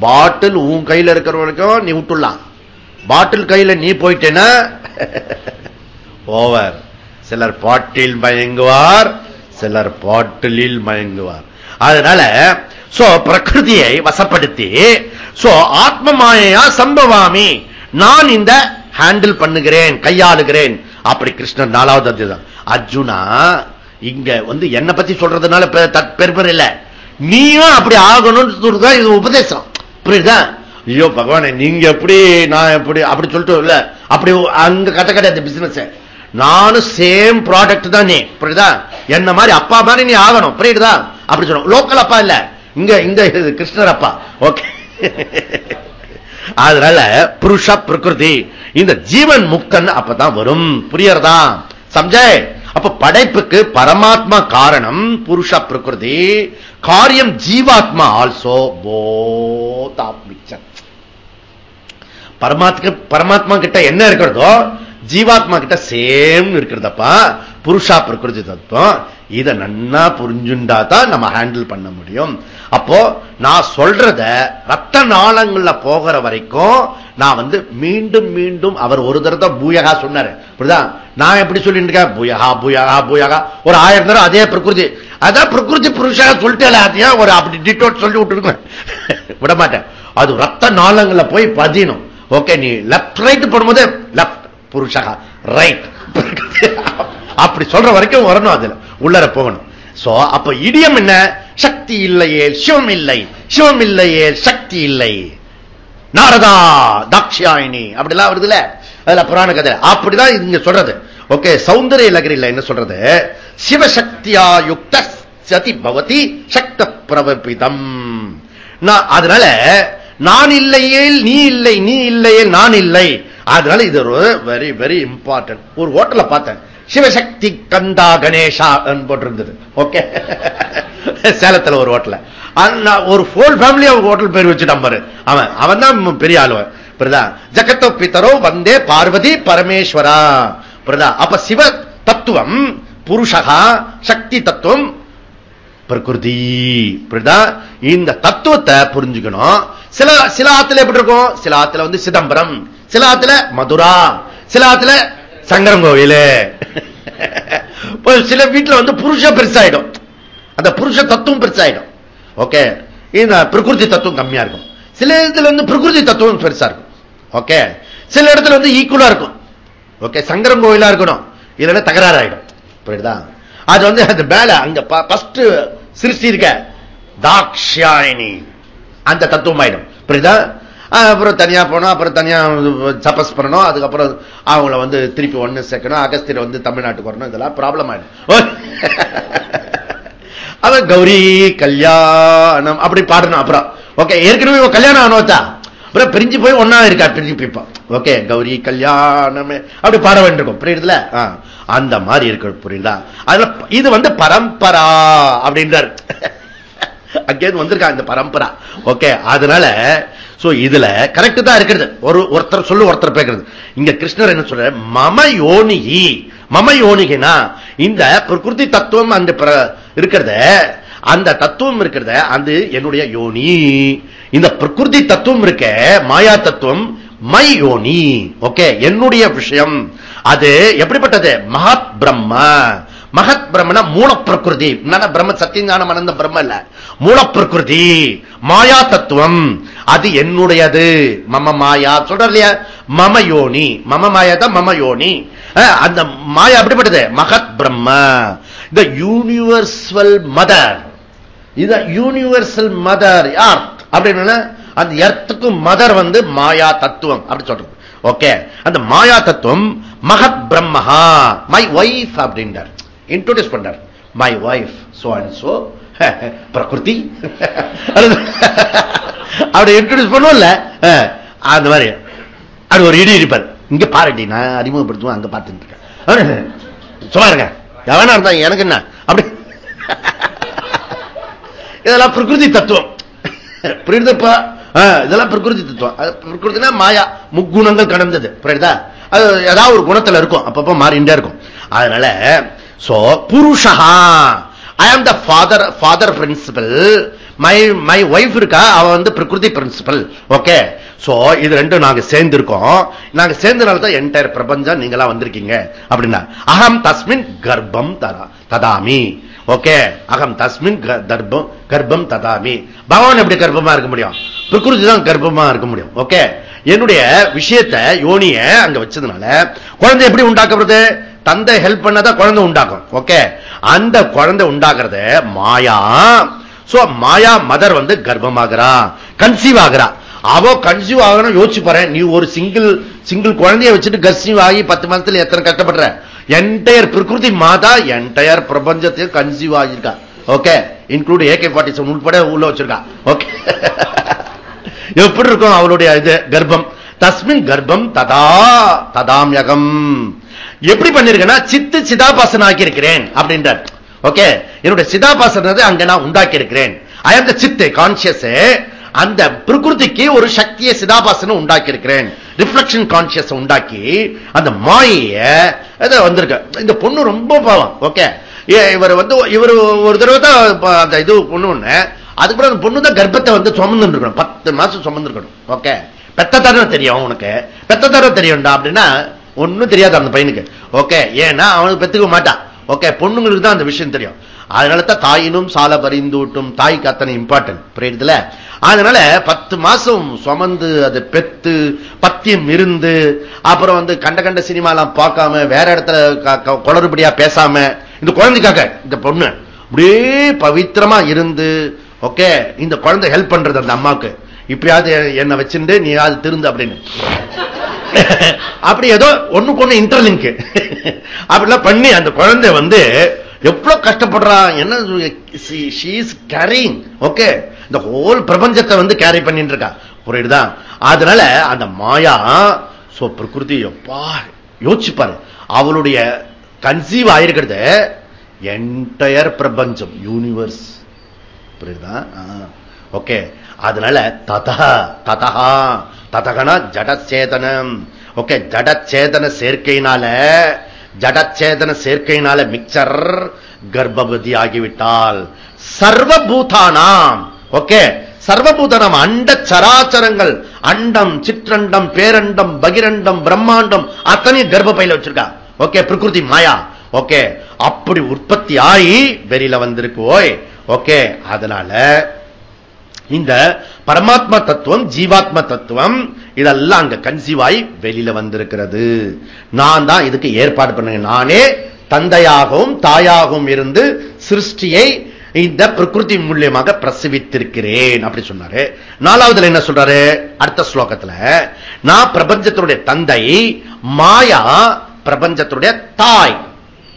பாட்டில் உன் கையில இருக்கிற வரைக்கும் நீ விட்டுடலாம். பாட்டில் கையில நீ போயிட்டேன்னா ஓவர். சிலர் பாட்டில் மயங்குவார், சிலர் பாட்டிலில் மயங்குவார். அதனால சோ பிரகிருதியை வசப்படுத்தி சோ ஆத்ம மாயையா சம்பவாமி, நான் இந்த ஹேண்டில் பண்ணுகிறேன், கையாளுகிறேன். அப்படி கிருஷ்ணன் 4வது அத்தியாயம். அர்ஜுனா இங்க வந்து என்ன பத்தி சொல்றதுனால பெருமை இல்ல, நீயும் அப்படி ஆகணும்னு தான் இது உபதேசம். புரியுதா? ஐயோ பகவானே, நீங்க எப்படி நான் எப்படி அப்படி சொல்லிட்டு இல்ல, அப்படி அங்க கட்ட கிடையாது பிசினஸ். நானும் சேம் ப்ராடக்ட் தான் நீ. புரியுதா? என்ன மாதிரி அப்பா மாதிரி நீ ஆகணும். புரியுதா? அப்படி சொல்லுவோம். லோக்கல் அப்பா இல்ல, இங்க இந்த கிருஷ்ணர் அப்பா. ஓகே, அதனால புருஷ பிரகிருதி இந்த ஜீவன் முக்தன் அப்பதான் வரும். புரியறதா? சம்ஜய்? அப்ப படைப்புக்கு பரமாத்மா காரணம், புருஷ பிரகிருதி காரியம் ஜீவாத்மா ஆல்சோ. Both are mixer. பரமாத்மா கிட்ட என்ன இருக்கிறதோ ஜீவாத்மா கிட்ட சேம் இருக்கிறதப்பா புருஷா பிரகிருதி தத்துவம். இத நன்னா புரிஞ்சுண்டா தான் நம்ம ஹேண்டில் பண்ண முடியும். அப்போ நான் சொல்றத ரத்த நாளங்கள்ல போகிற வரைக்கும் நான் வந்து மீண்டும் மீண்டும் அவர் ஒரு தடவை பூயகா சொன்னாரு. புரியுதா? நான் எப்படி சொல்லிட்டு இருக்கேன், பூயகா பூயகா பூயகா ஒரு 1000 தடவை அதே பிரகிருதி. அதான் பிரகிருதி புருஷா சொல்லிட்டே அதையும் ஒரு அப்படி டிட்டோட் சொல்லி விட்டுருக்கேன், விட மாட்டேன். அது ரத்த நாளங்கள்ல போய் பதியணும். ஓகே, நீ லெப்ட் ரைட் போடும்போது லெப்ட் புருஷா ரைட் அப்படி சொல்ற வரைக்கும் வரணும், அதுல உள்ளர போகணும். சோ அப்ப இடியம் என்ன, சக்தி இல்லையே சிவம் இல்லை, சிவம் இல்லையே சக்தி இல்லை. நாரதா தாக்ஷாயினி அப்படிலாம் வருதுல, அதுல புராண கதை அப்படிதான் இங்க சொல்றது. ஓகே, சௌந்தரிய லகரில என்ன சொல்றது, சிவசக்தியா யுக்த சதி பவதி சக்த பிரவபிதம். அதனால நான் இல்லையே நீ இல்லை, நீ இல்லையே நான் இல்லை. அதனால இது ஒரு வெரி வெரி இம்பார்ட்டன்ட். ஒரு ஹோட்டல பார்த்தேன், சிவசக்தி கந்தா கணேஷா போட்டிருந்தது. ஓகே, சேலத்துல ஒரு ஹோட்டல ஒரு ஃபோல் ஃபேமிலி ஹோட்டல் பேர் வச்சு நம்பரு. அவன் தான் பெரிய ஆளுவன். புரியுதா? ஜகத்தோ பிதரோ வந்தே பார்வதி பரமேஸ்வரா. புரியுதா? அப்ப சிவ தத்துவம் புருஷகா, சக்தி தத்துவம் பிரகிருதி. புரியுதா? இந்த தத்துவத்தை புரிஞ்சுக்கணும். சில ஆத்துல எப்படி இருக்கும், சில ஆத்துல வந்து சிதம்பரம், சில ஆத்துல மதுரா, சில ஆத்துல சங்கரங்கோவில். சில வீட்டுல வந்து புருஷ பெருசாயிடும், அந்த புருஷ தத்துவம் பெருசாயிடும். ஓகே, இந்த பிரகிருதி தத்துவம் கம்மியா இருக்கும். சில இடத்துல வந்து பிரகிருதி தத்துவம் பெருசா இருக்கும். ஓகே, சில இடத்துல வந்து ஈக்குவலா இருக்கும். ஓகே, சங்கரங்கோவிலா இருக்கணும், இல்லைன்னா தகராறு ஆயிடும். புரியுதா? அது வந்து அந்த மேல அங்க ஃபர்ஸ்ட் சிருஷ்டி இருக்க தாக்ஷாயினி அந்த தத்துவம் ஆயிடும். புரியுதா? அப்புறம் தனியா போனோம், அப்புறம் தனியா தபஸ் பண்ணணும், அதுக்கப்புறம் அவங்கள வந்து திருப்பி ஒண்ணு சேர்க்கணும், அகஸ்தியர் வந்து தமிழ்நாட்டுக்கு வரணும், இதெல்லாம் ப்ராப்ளம் ஆயிடும். அவன் கௌரி கல்யாணம் அப்படி பாடணும். அப்புறம் ஓகே, ஏற்கனவே கல்யாணம் ஆனோத்தா, அப்புறம் பிரிஞ்சு போய் ஒன்னா இருக்கா திருப்பி. ஓகே, கௌரி கல்யாணம் அப்படி பாட வேண்டியிருக்கும். புரியுதுல? அந்த மாதிரி இருக்கு. புரியுதா? அதுல இது வந்து பரம்பரா அப்படின்றார். அங்கே வந்திருக்கா இந்த பரம்பரா. ஓகே, அதனால சோ இதுல கரெக்ட் தான் இருக்கிறது. ஒருத்தர் சொல்லு, ஒருத்தர் பேக்கிறது. இங்க கிருஷ்ணர் என்ன சொல்ற, மம யோனிகி. மம யோனிகினா இந்த பிரகிருதி தத்துவம் அந்த இருக்கிறத, அந்த தத்துவம் இருக்கிறத அது என்னுடைய யோனி. இந்த பிரகிருதி தத்துவம் இருக்க மாயா தத்துவம் மை யோனி. ஓகே, என்னுடைய விஷயம். அது எப்படிப்பட்டது, மகத் பிரம்ம. மகத் பிரம்மனா மூல பிரகிருதி. பிரம்ம சத்தியஞானம் அனந்த பிரம்ம இல்ல, மூல பிரகிருதி மாயா தத்துவம். அது என்னுடையது. மம மாயா சொல்ற இல்லையா, மம யோனி. மம மாயா தான் மம யோனி. அந்த மாயா அப்படிப்பட்டது மகத் பிரம்ம, த யூனிவர்சல் மதர். இது யூனிவர்சல் மதர் எர்த் அப்படின்னு, அந்த எர்த்துக்கும் மதர் வந்து மாயா தத்துவம் அப்படி சொல்றது. ஓகே, அந்த மாயா தத்துவம் மகத் பிரம்மஹா, மை வைஃப் அப்படின்றார், இன்ட்ரோடியூஸ் பண்றார். My wife so and so பிரகிருதி அப்படி இன்ட்ரோடியூஸ் பண்ணுவோம்ல, அந்த மாதிரி அது ஒரு இடி இருப்பார். இங்க பாருடி, நான் அறிமுகப்படுத்துவேன், அங்க பார்த்துட்டு இருக்கேன், சும்மா இருங்க, எவனா இருந்தா எனக்கு என்ன அப்படி. இதெல்லாம் பிரகிருதி தத்துவம், புரியுதுப்பா? இதெல்லாம் பிரகிருதி தத்துவம். பிரகிருதினா மாயா, முக்குணங்கள் கடந்தது, புரியுதா? அது ஏதாவது ஒரு குணத்துல இருக்கும், அப்பப்ப மாறிண்டே இருக்கும். அதனால சோ புருஷா, ஐ ஆம் the father principal, my wife இருக்கா, அவ வந்து பிரகிருதி பிரின்சிபல். ஓகே, சோ இது ரெண்டும் நாங்க சேர்ந்து இருக்கோம். நாங்க சேர்ந்தனால தான் என்டையர் பிரபஞ்சம் நீங்களா வந்திருக்கீங்க அப்படின்னா. அகம் தஸ்மின் கர்ப்பம் ததாமி. ஓகே, அகம் தஸ்மின் கர்ப்பம் ததாமி. பகவான் எப்படி கர்ப்பமா இருக்க முடியும்? பிரகிருதி தான் கர்ப்பமா இருக்க முடியும். ஓகே, என்னுடைய விஷயத்தை யோனிய அங்க வச்சதுனால குழந்தை எப்படி உண்டாக்குறது? தந்தை ஹெல்ப் பண்ணதான் குழந்தை உண்டாக்கும். ஓகே, அந்த குழந்தை உண்டாக்குறது மாயா. சோ மாயா மதர் வந்து கர்ப்பமாகிறா, கன்சீவ் ஆகிறா. அவ கன்சீவ் ஆகணும் யோசிச்சு பாரு. நீ ஒரு சிங்கிள் குழந்தைய வச்சுட்டு கன்சீவ் ஆகி 10 மாசத்துல எத்தனை கஷ்டப்படுற? என்டையர் பிரகிருதி மாதா என்டையர் பிரபஞ்சத்தையும் கன்சீவ் ஆகியிருக்கா. ஓகே, இன்க்ளூட் AK-47 உட்பட உள்ள வச்சிருக்கா. ஓகே, எப்படி இருக்கும் அவளுடைய இது கர்ப்பம்? தஸ்மின் கர்ப்பம் ததாம்யகம். எப்படி பண்ணிருக்கேன்னா சித்து சிதாபாசன ஆக்கி இருக்கிறேன் அப்படின்றார். ஓகே, என்னுடைய சிதாபாசனத்தை அங்க நான் உண்டாக்கி இருக்கிறேன். ஐ ஆம் த சித்து கான்சியஸ். அந்த பிரகிருதிக்கு ஒரு சக்தியை சிதாபாசனம் உண்டாக்கி இருக்கிறேன், ரிஃப்ளெக்ஷன் கான்சியஸ் உண்டாக்கி அந்த மாய வந்திருக்க. இந்த பொண்ணு ரொம்ப பாவம். ஓகே, இவர் வந்து இவர் ஒரு தடவை தான் அந்த இது பொண்ணு ஒண்ணு, அதுக்கப்புறம் அந்த பொண்ணு தான் கர்ப்பத்தை வந்து சுமந்து இருக்கணும், 10 மாசம் சுமந்து இருக்கணும். ஓகே, பெத்த தரம் தெரியும் உனக்கு, பெத்த தரம் தெரியும்டா அப்படின்னா ஒன்னும் தெரியாது அந்த பையனுக்கு. ஓகே, ஏன்னா அவனுக்கு பெத்துக்க மாட்டான். ஓகே, பொண்ணுங்களுக்கு தான் அந்த விஷயம் தெரியும். அதனால தான் தாயினும் சால பரிந்தூட்டும், தாய்க்கு அத்தனை இம்பார்ட்டன்ட், புரியுதுல? அதனால 10 மாசம் சுமந்து அது பெத்து பத்தியம் இருந்து அப்புறம் வந்து கண்ட சினிமாலாம் பார்க்காம வேற இடத்துல குளறுபடியா பேசாம இந்த குழந்தைக்காக இந்த பொண்ணு அப்படியே பவித்திரமா இருந்து, ஓகே, இந்த குழந்தை ஹெல்ப் பண்றது அந்த அம்மாவுக்கு. இப்பயாவது என்ன வச்சிருந்து நீ அது திருந்து அப்படின்னு அப்படி ஏதோ ஒண்ணுக்கு ஒண்ணு இன்டர்லிங்க் அப்படிலாம் பண்ணி அந்த குழந்தை வந்து எவ்வளவு கஷ்டப்படுறா. என்ன கேரிங், ஓகே, இந்த ஹோல் பிரபஞ்சத்தை வந்து கேரி பண்ணிட்டு இருக்கா, புரியுதா? அதனால அந்த மாயா சோ பிரகிருதி எப்பா யோசிச்சுப்பாரு, அவளுடைய கன்சீவ் ஆயிருக்கிறது என்டையர் பிரபஞ்சம், யூனிவர்ஸ், புரியுதா? ஓகே, அதனால ததகனா ஜடச்சேதனம். ஓகே, ஜடச்சேதன சேர்க்கையினால மிக்சர் கர்ப்பவதி ஆகிவிட்டால் சர்வபூதானாம். ஓகே, சர்வபூதானாம் அண்ட சராச்சரங்கள், அண்டம், சிற்றண்டம், பேரண்டம், பகிரண்டம், பிரம்மாண்டம் அத்தனை கர்ப்பப்பையில வச்சிருக்கா. ஓகே, பிரகிருதி மாயா. ஓகே, அப்படி உற்பத்தி ஆகி வெளியில வந்திருக்கு. ஓய், ஓகே, அதனால இந்த பரமாத்மா தத்துவம், ஜீவாத்மா தத்துவம் இதெல்லாம் அங்க கன்சீவ் ஆகி வெளியில வந்திருக்கிறது. நான் தான் இதுக்கு ஏற்பாடு பண்ணேன். நானே தந்தையாகவும் தாயாகவும் இருந்து சிருஷ்டியை இந்த பிரகிருதி மூலியமாக பிரசவித்திருக்கிறேன் அப்படி சொன்னாரு. 4வதுல என்ன சொல்றாரு? அடுத்த ஸ்லோகத்துல நான் பிரபஞ்சத்தினுடைய தந்தை, மாயா பிரபஞ்சத்தினுடைய தாய்.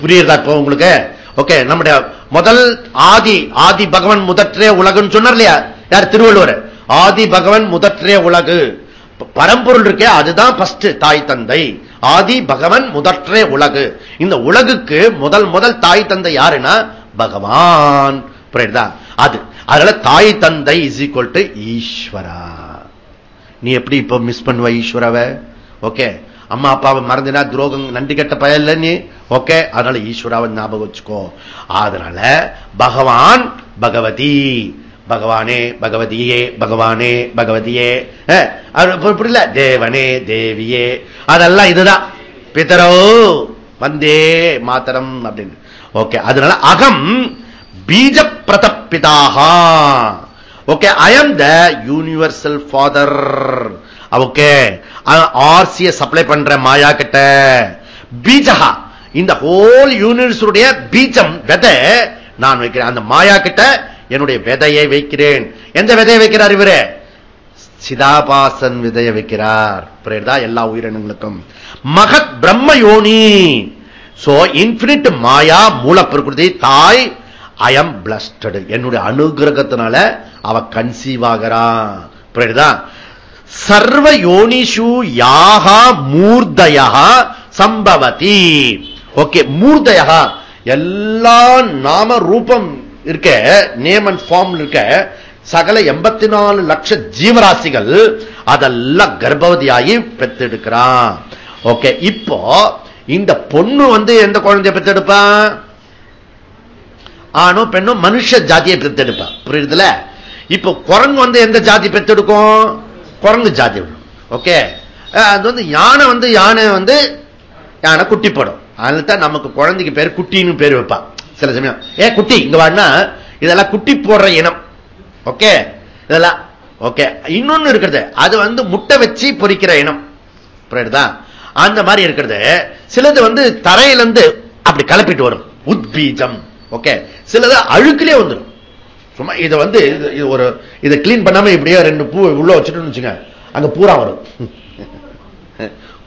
புரியுதா இப்போ உங்களுக்கு? ஓகே, நம்முடைய முதல் ஆதி பகவன் முதற்றே உலகுன்னு சொன்னார் இல்லையா? யார்? திருவள்ளுவர். ஆதி பகவன் முதற்றே உலகு, பரம்பொருள் இருக்கே அதுதான் ஃபர்ஸ்ட் தாய் தந்தை. ஆதி பகவன் முதற்றே உலகு. இந்த உலகுக்கு முதல் தாய் தந்தை யாருன்னா பகவான், புரியுதா? அது அதனால தாய் தந்தை இஸ் ஈக்குவல் டு ஈஸ்வரா. நீ எப்படி இப்ப மிஸ் பண்ணுவ ஈஸ்வராவ? ஓகே, அம்மா அப்பாவை மறந்துனா துரோகம் நன்றி கட்ட பயல்ல நீ. ஓகே, அதனால ஈஸ்வராவை ஞாபகம் வச்சுக்கோ. அதனால பகவான் பகவதி, பகவானே பகவதியே, பகவானே பகவதியே, புரியல? தேவனே தேவியே, அதெல்லாம் இதுதான். பிதரோ வந்தே மாதரம் அப்படின்னு. ஓகே, அதனால அகம் பீஜ பிரதப்பிதாக. Okay, I am the universal father. Okay, ஆர்சிய சப்ளை பண்ற மாயா கிட்ட பீஜகா, இந்த ஹோல் யூனிவர்ஸ் உடைய பீஜம் விதை நான் வைக்கிறேன். அந்த மாயா கிட்ட என்னுடைய விதையை வைக்கிறேன். எந்த விதையை வைக்கிறார் இவரு? சிதாபாசன் விதையை வைக்கிறார். புரியுதா? எல்லா உயிரினங்களுக்கும் மகத் பிரம்ம யோனி. சோ இன்பினிட் மாயா மூல பிரகிருதி தாய். I am blessed. என்னுடைய அனுகிரகத்தினால அவ கன்சீவ் ஆகிறான். புரியுதா? சர்வ யோனிஷு யாகா மூர்தயா சம்பவதி. ஓகே, மூர்தயா எல்லா நாம ரூபம் இருக்க, நேம் அண்ட் ஃபார்ம் இருக்க சகல 84 லட்சம் ஜீவராசிகள் அதெல்லாம் கர்ப்பவதியாகி பெற்றெடுக்கிறான். ஓகே, இப்போ இந்த பொண்ணு எந்த குழந்தைய பெற்றெடுப்பா? ஆனோ பெண்ணோ மனுஷ ஜாதியை பெற்றெடுப்பா. புரியுதுல? இப்போ குரங்கு எந்த ஜாதி பெற்றெடுக்கும்? குரங்கு ஜாதி. ஓகே, அது யானை யானை யானை குட்டி போடும். அதனால தான் நமக்கு குழந்தைக்கு பேர் குட்டின்னு பேர் வைப்பா. சில சமயம் குட்டி இங்க வாடினா இதெல்லாம் குட்டி போடுற இனம். ஓகே, இதெல்லாம் ஓகே. இன்னொன்னு இருக்கிறது, அது முட்டை வச்சு பொறிக்கிற இனம். புரியுதா? அந்த மாதிரி இருக்கிறது. சிலது தரையிலிருந்து அப்படி கலப்பிட்டு வரும், உத்பீஜம். ஓகே, சிலது அழுக்கிலே வந்துடும். சும்மா இதை ஒரு இதை கிளீன் பண்ணாம இப்படியே 2 பூ உள்ள வச்சுட்டு வச்சுங்க, அங்க பூரா வரும்.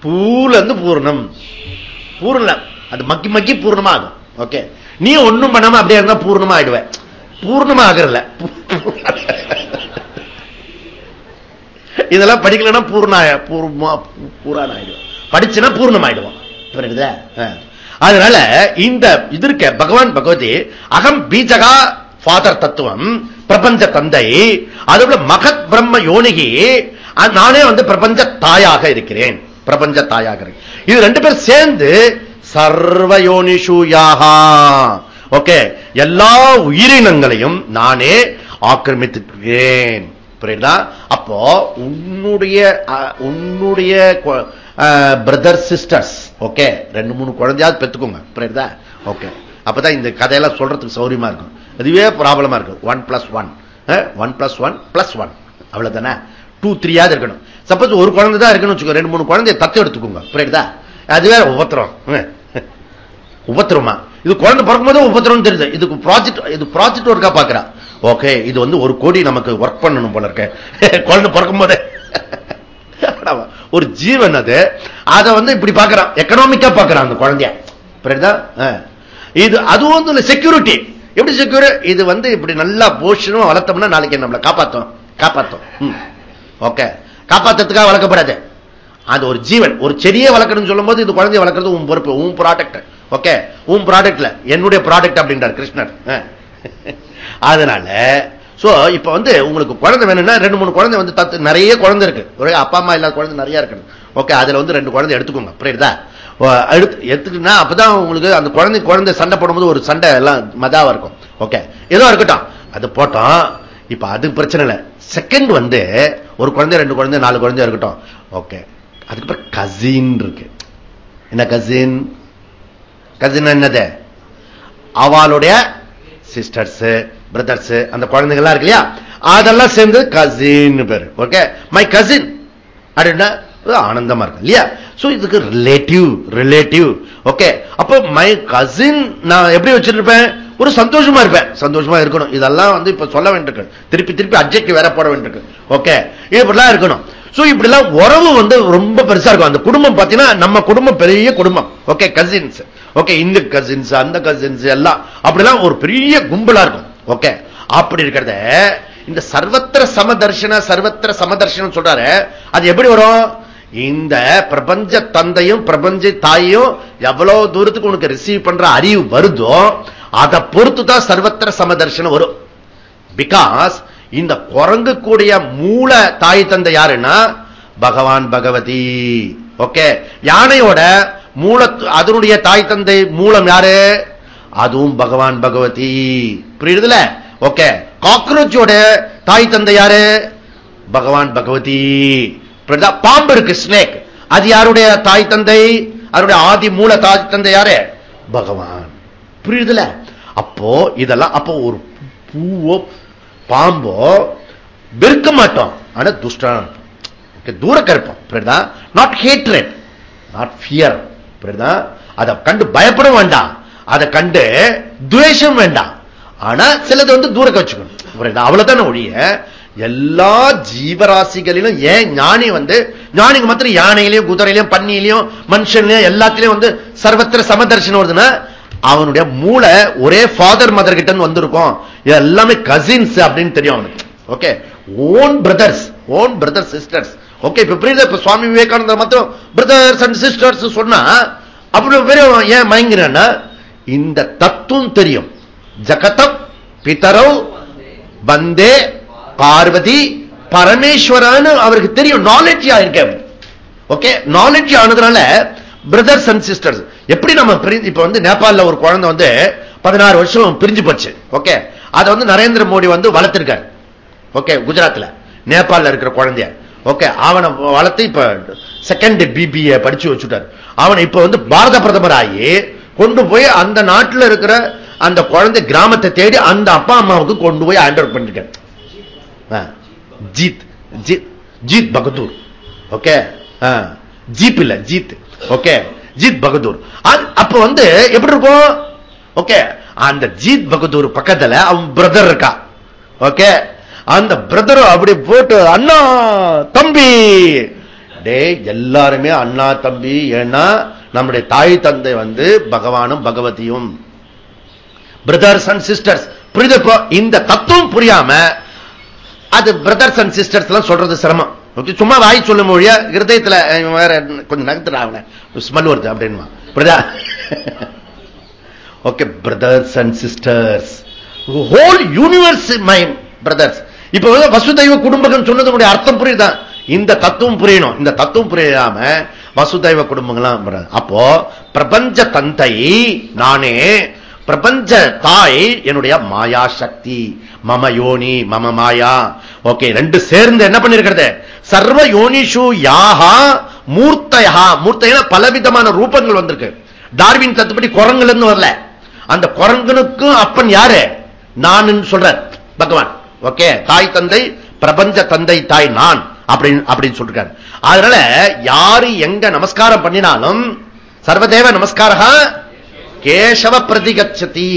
பூல இருந்து பூர்ணம், பூர்ணம் அது மக்கி மக்கி பூர்ணமா ஆகும். ஓகே, நீ ஒண்ணும் பண்ணாம அப்படியே இருந்தா பூர்ணமா ஆயிடுவேன். பூர்ணமா ஆகல. இதெல்லாம் படிக்கலன்னா பூரான ஆயிடுவோம், படிச்சுன்னா பூர்ணம் ஆயிடுவோம். புரியுதா? அதனால இந்த இது இருக்க பகவான் பகவதி அகம் பீஜகா ஃபாதர் தத்துவம், பிரபஞ்ச தந்தை. அதுபோல மகத் பிரம்ம யோனிகி, நானே பிரபஞ்ச தாயாக இருக்கிறேன். பிரபஞ்ச தாயாக இருக்கு. இது 2 பேர் சேர்ந்து சர்வ யோனிஷு யாகா. ஓகே, எல்லா உயிரினங்களையும் நானே ஆக்கிரமித்துக்கிறேன். புரியுதா? அப்போ உன்னுடைய பிரதர் சிஸ்டர்ஸ், ஓகே, 2-3 குழந்தையாவது பெற்றுக்கோங்க. புரியுதா? ஓகே, அப்பதான் இந்த கதையெல்லாம் சொல்றதுக்கு சௌரியமா இருக்கும். அதுவே ப்ராப்ளமா இருக்கும். 1 + 1 1 + 1 + 1 அவ்வளவுதானே. 2, 3 இருக்கணும். சப்போஸ் ஒரு குழந்தை தான் இருக்கணும் வச்சுக்கோ, 2-3 குழந்தைய தத்து எடுத்துக்கோங்க. புரியுதா? அது வேற உபத்திரம். உபத்திரமா? இது குழந்தை பிறக்கும் போது உபத்திரம் தெரியுது. இதுக்கு ப்ராஜெக்ட் ஒர்க்கா பாக்குறா. ஓகே, இது 1 கோடி நமக்கு ஒர்க் பண்ணணும் போல இருக்க. குழந்தை பிறக்கும் போதே ஒரு ஜீவன் அது, அதை இப்படி பாக்குறான், எக்கனாமிக்கா பாக்குறான் அந்த குழந்தைய. புரியுதா? இது அதுவும் செக்யூரிட்டி. எப்படி செக்யூர்? இது இப்படி நல்லா போஷனும் வளர்த்தோம்னா நாளைக்கு நம்மளை காப்பாத்தோம். ஓகே, காப்பாத்துறதுக்காக வளர்க்கப்படாது. அது ஒரு ஜீவன். ஒரு செடியை வளர்க்கணும்னு சொல்லும் போது இது குழந்தைய வளர்க்கறது உன் பொறுப்பு, உன் ப்ராடக்ட். ஓகே, உன் ப்ராடக்ட்ல என்னுடைய ப்ராடக்ட் அப்படின்றார் கிருஷ்ணர். அதனால இப்ப உங்களுக்கு குழந்தை வேணும்னா 2-3 குழந்தை நிறைய குழந்தை இருக்கு. ஒரே அப்பா அம்மா இல்லாத குழந்தை நிறைய இருக்கு. ஓகே, அதுல 2 குழந்தை எடுத்துக்கோங்க. புரியுதா? எடுத்துக்கிட்டா அப்பதான் உங்களுக்கு அந்த குழந்தை சண்டை போடும்போது ஒரு சண்டை எல்லாம் மதாவா இருக்கும். ஓகே, ஏதோ இருக்கட்டும், அது போட்டோம். இப்ப அது பிரச்சனை இல்லை. செகண்ட் ஒரு குழந்தை 2 குழந்தை 4 குழந்தை இருக்கட்டும். ஓகே, அதுக்கப்புறம் கசின் இருக்கு. என்ன கசின்? கசின் என்னது? அவளுடைய சிஸ்டர்ஸ், பிரதர்ஸ், அந்த குழந்தைகள்லாம் இருக்கு இல்லையா, அதெல்லாம் சேர்ந்து கசின் பேரு. ஓகே, மை கசின் அப்படின்னா ஆனந்தமா இருக்கு இல்லையா? சோ இதுக்கு ரிலேட்டிவ். ஓகே, அப்ப மை கசின் நான் எப்படி வச்சிருப்பேன்? ஒரு சந்தோஷமா இருப்பேன். சந்தோஷமா இருக்கணும். இதெல்லாம் இப்ப சொல்ல வேண்டியிருக்கு, திருப்பி அப்ஜெக்ட் வேற போட வேண்டியிருக்கு. ஓகே, இப்படிலாம் இருக்கணும். சோ இப்படிலாம் உறவு ரொம்ப பெருசா இருக்கும். அந்த குடும்பம் பாத்தீங்கன்னா நம்ம குடும்பம் பெரிய குடும்பம். Okay, cousins. ஓகே, இந்த கசின்ஸ் அந்த கசின்ஸ் எல்லாம் அப்படிலாம் ஒரு பெரிய கும்பலா இருக்கும். ஓகே, அப்படி இருக்கிறத இந்த சர்வத்திர சமதர்ஷனம் சொல்றாரு. அது எப்படி வரும்? இந்த பிரபஞ்ச தந்தையும் பிரபஞ்ச தாயையும் எவ்வளவு தூரத்துக்கு உனக்கு ரிசீவ் பண்ற அறிவு வருதோ அதை பொறுத்து தான் சர்வத்திர சமதர்ஷனம் வரும். பிகாஸ் இந்த குரங்கு கூடிய மூல தாய் தந்தை யாருன்னா பகவான் பகவதி. ஓகே, யானையோட மூல அதனுடைய தாய் தந்தை மூலம் யாரு? அதுவும் பகவான் பகவதி. புரியுதுல? ஓகே, காக்ரோச்சோட தாய் தந்தை யாரு? பகவான் பகவதி. பாம்பு இருக்கு, ஸ்னேக், அது யாருடைய தாய் தந்தை? அதனுடைய ஆதி மூல தாய் தந்தை யாரு? பகவான். புரியுதுல? அப்போ இதெல்லாம் அப்போ ஒரு பூவோ பாம்போ வெறுக்க மாட்டோம், ஆனா துஷ்டம் தூர கருப்போம். புரியுதா? Not hatred, not fear. புரியுதா? அதை கண்டு பயப்பட வேண்டாம், அதை கண்டு துவேஷம் வேண்டாம். ஆனா சிலது வந்து தூரக்க வச்சுக்கணும். அவ்வளவுதான ஒழிய எல்லா ஜீவராசிகளிலும் ஏன் ஞானி வந்து ஞானிக்கு மாத்திரம் யானையிலையும் குதிரையிலையும் பன்னியிலையும் மனுஷன்லயும் எல்லாத்திலையும் வந்து சர்வத்திர சமதர்ஷனம் வருதுன்னா அவனுடைய மூளை ஒரே ஃபாதர் மதர் கிட்ட வந்திருக்கும். எல்லாமே கசின்ஸ் அப்படின்னு தெரியும் அவனுக்கு. Okay, own brothers sisters. Okay, இப்ப புரியுது. இப்ப சுவாமி விவேகானந்தர் மட்டும் பிரதர்ஸ் அண்ட் சிஸ்டர்ஸ் சொன்னா அவ்வளவு பேரும் ஏன் மயங்கிறான்னா இந்த தத்துவம் தெரியும். ஜகதம் பிதரவ் வந்தே பார்வதி பரமேஸ்வரான்னு அவருக்கு தெரியும். நாலேஜ் ஆயிருக்க. ஓகே, நாலேஜ் ஆனதுனால பிரதர்ஸ் அண்ட் சிஸ்டர்ஸ். எப்படி நம்ம இப்ப வந்து நேபாளல ஒரு குழந்தை வந்து 16 வருஷம் பிரிஞ்சு போச்சு. ஓகே, அதை வந்து நரேந்திர மோடி வந்து வளர்த்திருக்காரு. ஓகே, குஜராத்ல நேபாளல இருக்கிற குழந்தைய. ஓகே, அவனை வளர்த்து இப்ப செகண்ட் பிபிஏ படிச்சு வச்சுட்டாரு. அவனை இப்ப வந்து பாரத பிரதமர் ஆகி கொண்டு போய் அந்த நாட்டில் இருக்கிற அந்த குழந்தை கிராமத்தை தேடி அந்த அப்பா அம்மாவுக்கு கொண்டு போய் ஹேண்ட் ஓவர் பண்ணிருக்காரு. ஜீத் பகதூர். ஓகே, ஜீப் இல்ல ஜீத். ஓகே, ஜீத் பகதூர். அப்ப வந்து எப்படி இருக்கும்? ஓகே, அந்த ஜீத் பகதூர் பக்கத்துல அவன் பிரதர் இருக்கா. ஓகே, அந்த பிரதர் அப்படி போட்டு அண்ணா தம்பி டே எல்லாருமே அண்ணா தம்பி. ஏன்னா நம்முடைய தாய் தந்தை வந்து பகவானும் பகவதியும் பிரதர்ஸ் அண்ட் சிஸ்டர்ஸ். புரியுது? இந்த தத்துவம் புரியாம அது பிரதர்ஸ் அண்ட் சிஸ்டர்ஸ் எல்லாம் சொல்றது சிரமம். சும்மா வாய் சொல்லும் மொழிய இருதயத்துல வேற கொஞ்சம் நகர்த்துறாங்க ஸ்மெல் வருது அப்படின்னு. புரியுதா? Okay, brothers and sisters, whole universe my brothers. இப்ப வசுதைவ குடும்பம் சொன்னது அர்த்தம் புரியுதா? இந்த தத்துவம் புரியணும். இந்த தத்துவம் புரியாம வசுதைவ குடும்பங்களாம். அப்போ பிரபஞ்ச தந்தை நானே, பிரபஞ்ச தாய் என்னுடைய மாயா சக்தி. மம யோனி மம மாயா. ஓகே, ரெண்டு சேர்ந்து என்ன பண்ணிருக்கிறது? சர்வ யோனிஷு யாஹா மூர்த்தயா. மூர்த்தையா பலவிதமான ரூபங்கள் வந்திருக்கு. டார்வின் தத்துப்படி குரங்குல இருந்து வரல. அந்த குரங்கனுக்கும் அப்பன் யாரு? நான் சொல்ற பகவான். ஓகே, தாய் தந்தை பிரபஞ்ச தந்தை தாய் நான் அப்படின்னு சொல்றாரு. அதனால யாரு எங்க நமஸ்காரம் பண்ணினாலும் சர்வதேவ நமஸ்காரா கேசவ பிரதிகச்சதி.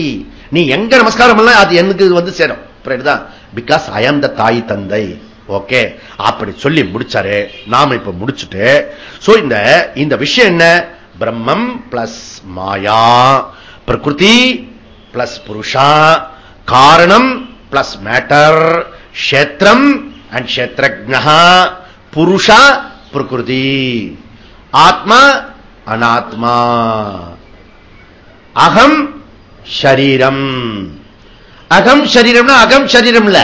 நீ எங்க நமஸ்காரம் பண்ண அது எனக்கு வந்து சேரும். பிகாஸ் ஐ ஆம் த தாய் தந்தை. ஓகே, அப்படி சொல்லி முடிச்சாரு. நாம இப்ப முடிச்சுட்டு இந்த விஷயம் என்ன? பிரம்மம் பிளஸ் மாயா, பிரகிருதி பிளஸ் புருஷா, காரணம் பிளஸ் மேட்டர், கஷேத்திரம் அண்ட் கஷேத்ரஜ்ஞா, புருஷா பிரகிருதி, ஆத்மா அனாத்மா, அகம் ஷரீரம். அகம் ஷரீரம்னா அகம் ஷரீரம் இல்ல,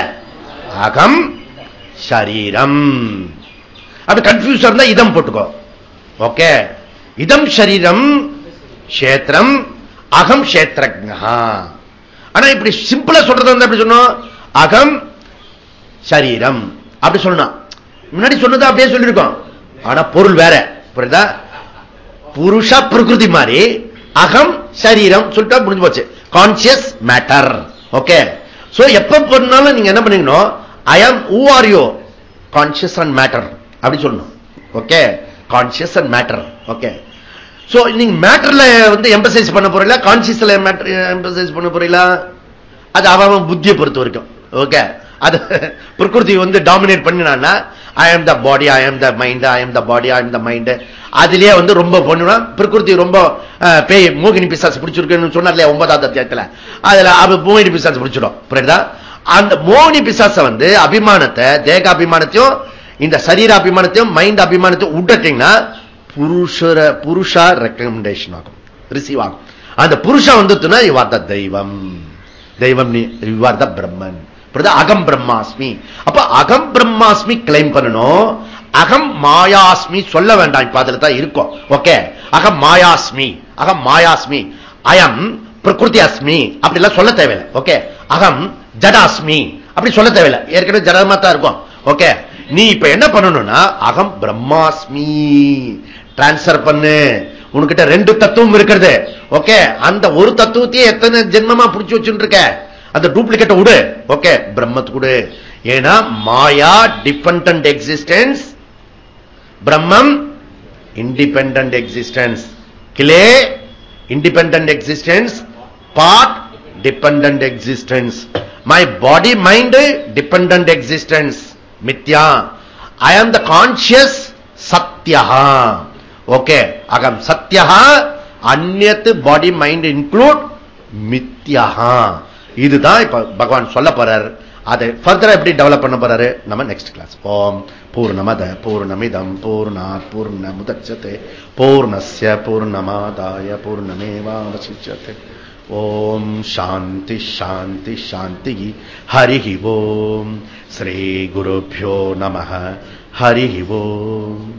அகம் ஷரீரம். அது கன்ஃபியூஸ் இருந்தா இதம் போட்டுக்கோ. ஓகே, இதம் ஷரீரம் கஷேத்திரம், அகம் கஷேத்ரஜ்ஞா. ஆனா இப்படி சிம்பிளா சொல்றது வந்து எப்படி சொன்னோம்? அகம் ஷரீரம் அப்படி சொல்லணும். முன்னாடி சொன்னது அப்படியே சொல்லிருக்கோம். ஆனா பொருள் வேற. புரியுதா? புருஷ பிரகிருதி மாதிரி அகம் ஷரீரம் சொல்லிட்டா முடிஞ்சு போச்சு. Conscious matter. ஓகே, சோ எப்ப பண்ணாலும் நீங்க என்ன பண்ணீங்கன்னு I am who are you conscious and matter அப்படி சொல்லணும். Okay, conscious and matter. Okay, so நீங்க மேட்டர்ல வந்து எம்பசைஸ் பண்ண போறீங்களா, கான்சியஸ்ல எம்பசைஸ் பண்ண போறீங்களா? அது அவன் புத்தியை பொறுத்த வரைக்கும். ஓகே, அது பிரகிருதி வந்து டாமினேட் பண்ணினா ஐ ஆம் த பாடி, ஐ ஆம் த மைண்ட், ஐ ஆம் த பாடி, ஐ ஆம் த மைண்ட். அதுலயே வந்து ரொம்ப பண்ணுனா பிரகிருதி ரொம்ப பேய் மோகினி பிசாசு பிடிச்சிருக்குன்னு சொன்னார்ல 9வது அத்தியாயத்துல. அதுல அவ மோகினி பிசாசு பிடிச்சிடும். புரியுதா? அந்த மோகினி பிசாச வந்து அபிமானத்தை, தேக அபிமானத்தையும் இந்த சரீர அபிமானத்தையும் மைண்ட் அபிமானத்தையும் விட்டுட்டீங்கன்னா புருஷா ரெக்கமெண்டேஷன் ஆகும், ரிசீவ் ஆகும். அந்த புருஷா வந்துட்டுனா யூ ஆர் த தெய்வம். தெய்வம் நீ, யூ ஆர் த பிரம்மன். அகம் பிரம்மாஸ்மி. அப்ப அகம் பிரம்மாஸ்மி கிளைம் பண்ணணும். அகம் மாயாஸ்மி சொல்ல வேண்டாம். இப்ப அதுல தான் இருக்கும். ஓகே, அகம் மாயாஸ்மி, அகம் மாயாஸ்மி, அயம் பிரகிருதி அஸ்மி அப்படி எல்லாம் சொல்ல தேவையில்லை. ஓகே, அகம் ஜடாஸ்மி அப்படி சொல்ல தேவையில்லை. ஏற்கனவே ஜடமா தான் இருக்கும். ஓகே, நீ இப்ப என்ன பண்ணணும்னா அகம் பிரம்மாஸ்மி டிரான்ஸ்பர் பண்ணு. உனக்கிட்ட 2 தத்துவம் இருக்கிறது. ஓகே, அந்த ஒரு தத்துவத்தையே எத்தனை ஜென்மமா புடிச்சு வச்சுட்டு இருக்க, அந்த டூப்ளிகேட் விடு. ஓகே, பிரம்மத்துக்கு விடு. ஏன்னா மாயா டிபெண்டன்ட் எக்ஸிஸ்டன்ஸ், பிரம்மம் independent existence. Clay independent existence, pot dependent existence. My body mind dependent existence, mithya. I am the conscious satyaha. Okay, agam satyaha, anyat body mind include mithyaha. இதுதான் இப்ப பகவான் சொல்ல போறார். அதை ஃபர்தரா எப்படி டெவலப் பண்ண போறாரு நம்ம நெக்ஸ்ட் கிளாஸ். ஓம் பூர்ணமத பூர்ணமிதம் பூர்ணாத் பூர்ணமுதச்யதே பூர்ணஸ்ய பூர்ணமாதாய பூர்ணமேவாவசிஷ்யதே. ஓம் சாந்தி சாந்தி சாந்தி. ஹரிஹி ஓம். ஸ்ரீ குருப்யோ நமஹ. ஹரிஹி ஓம்.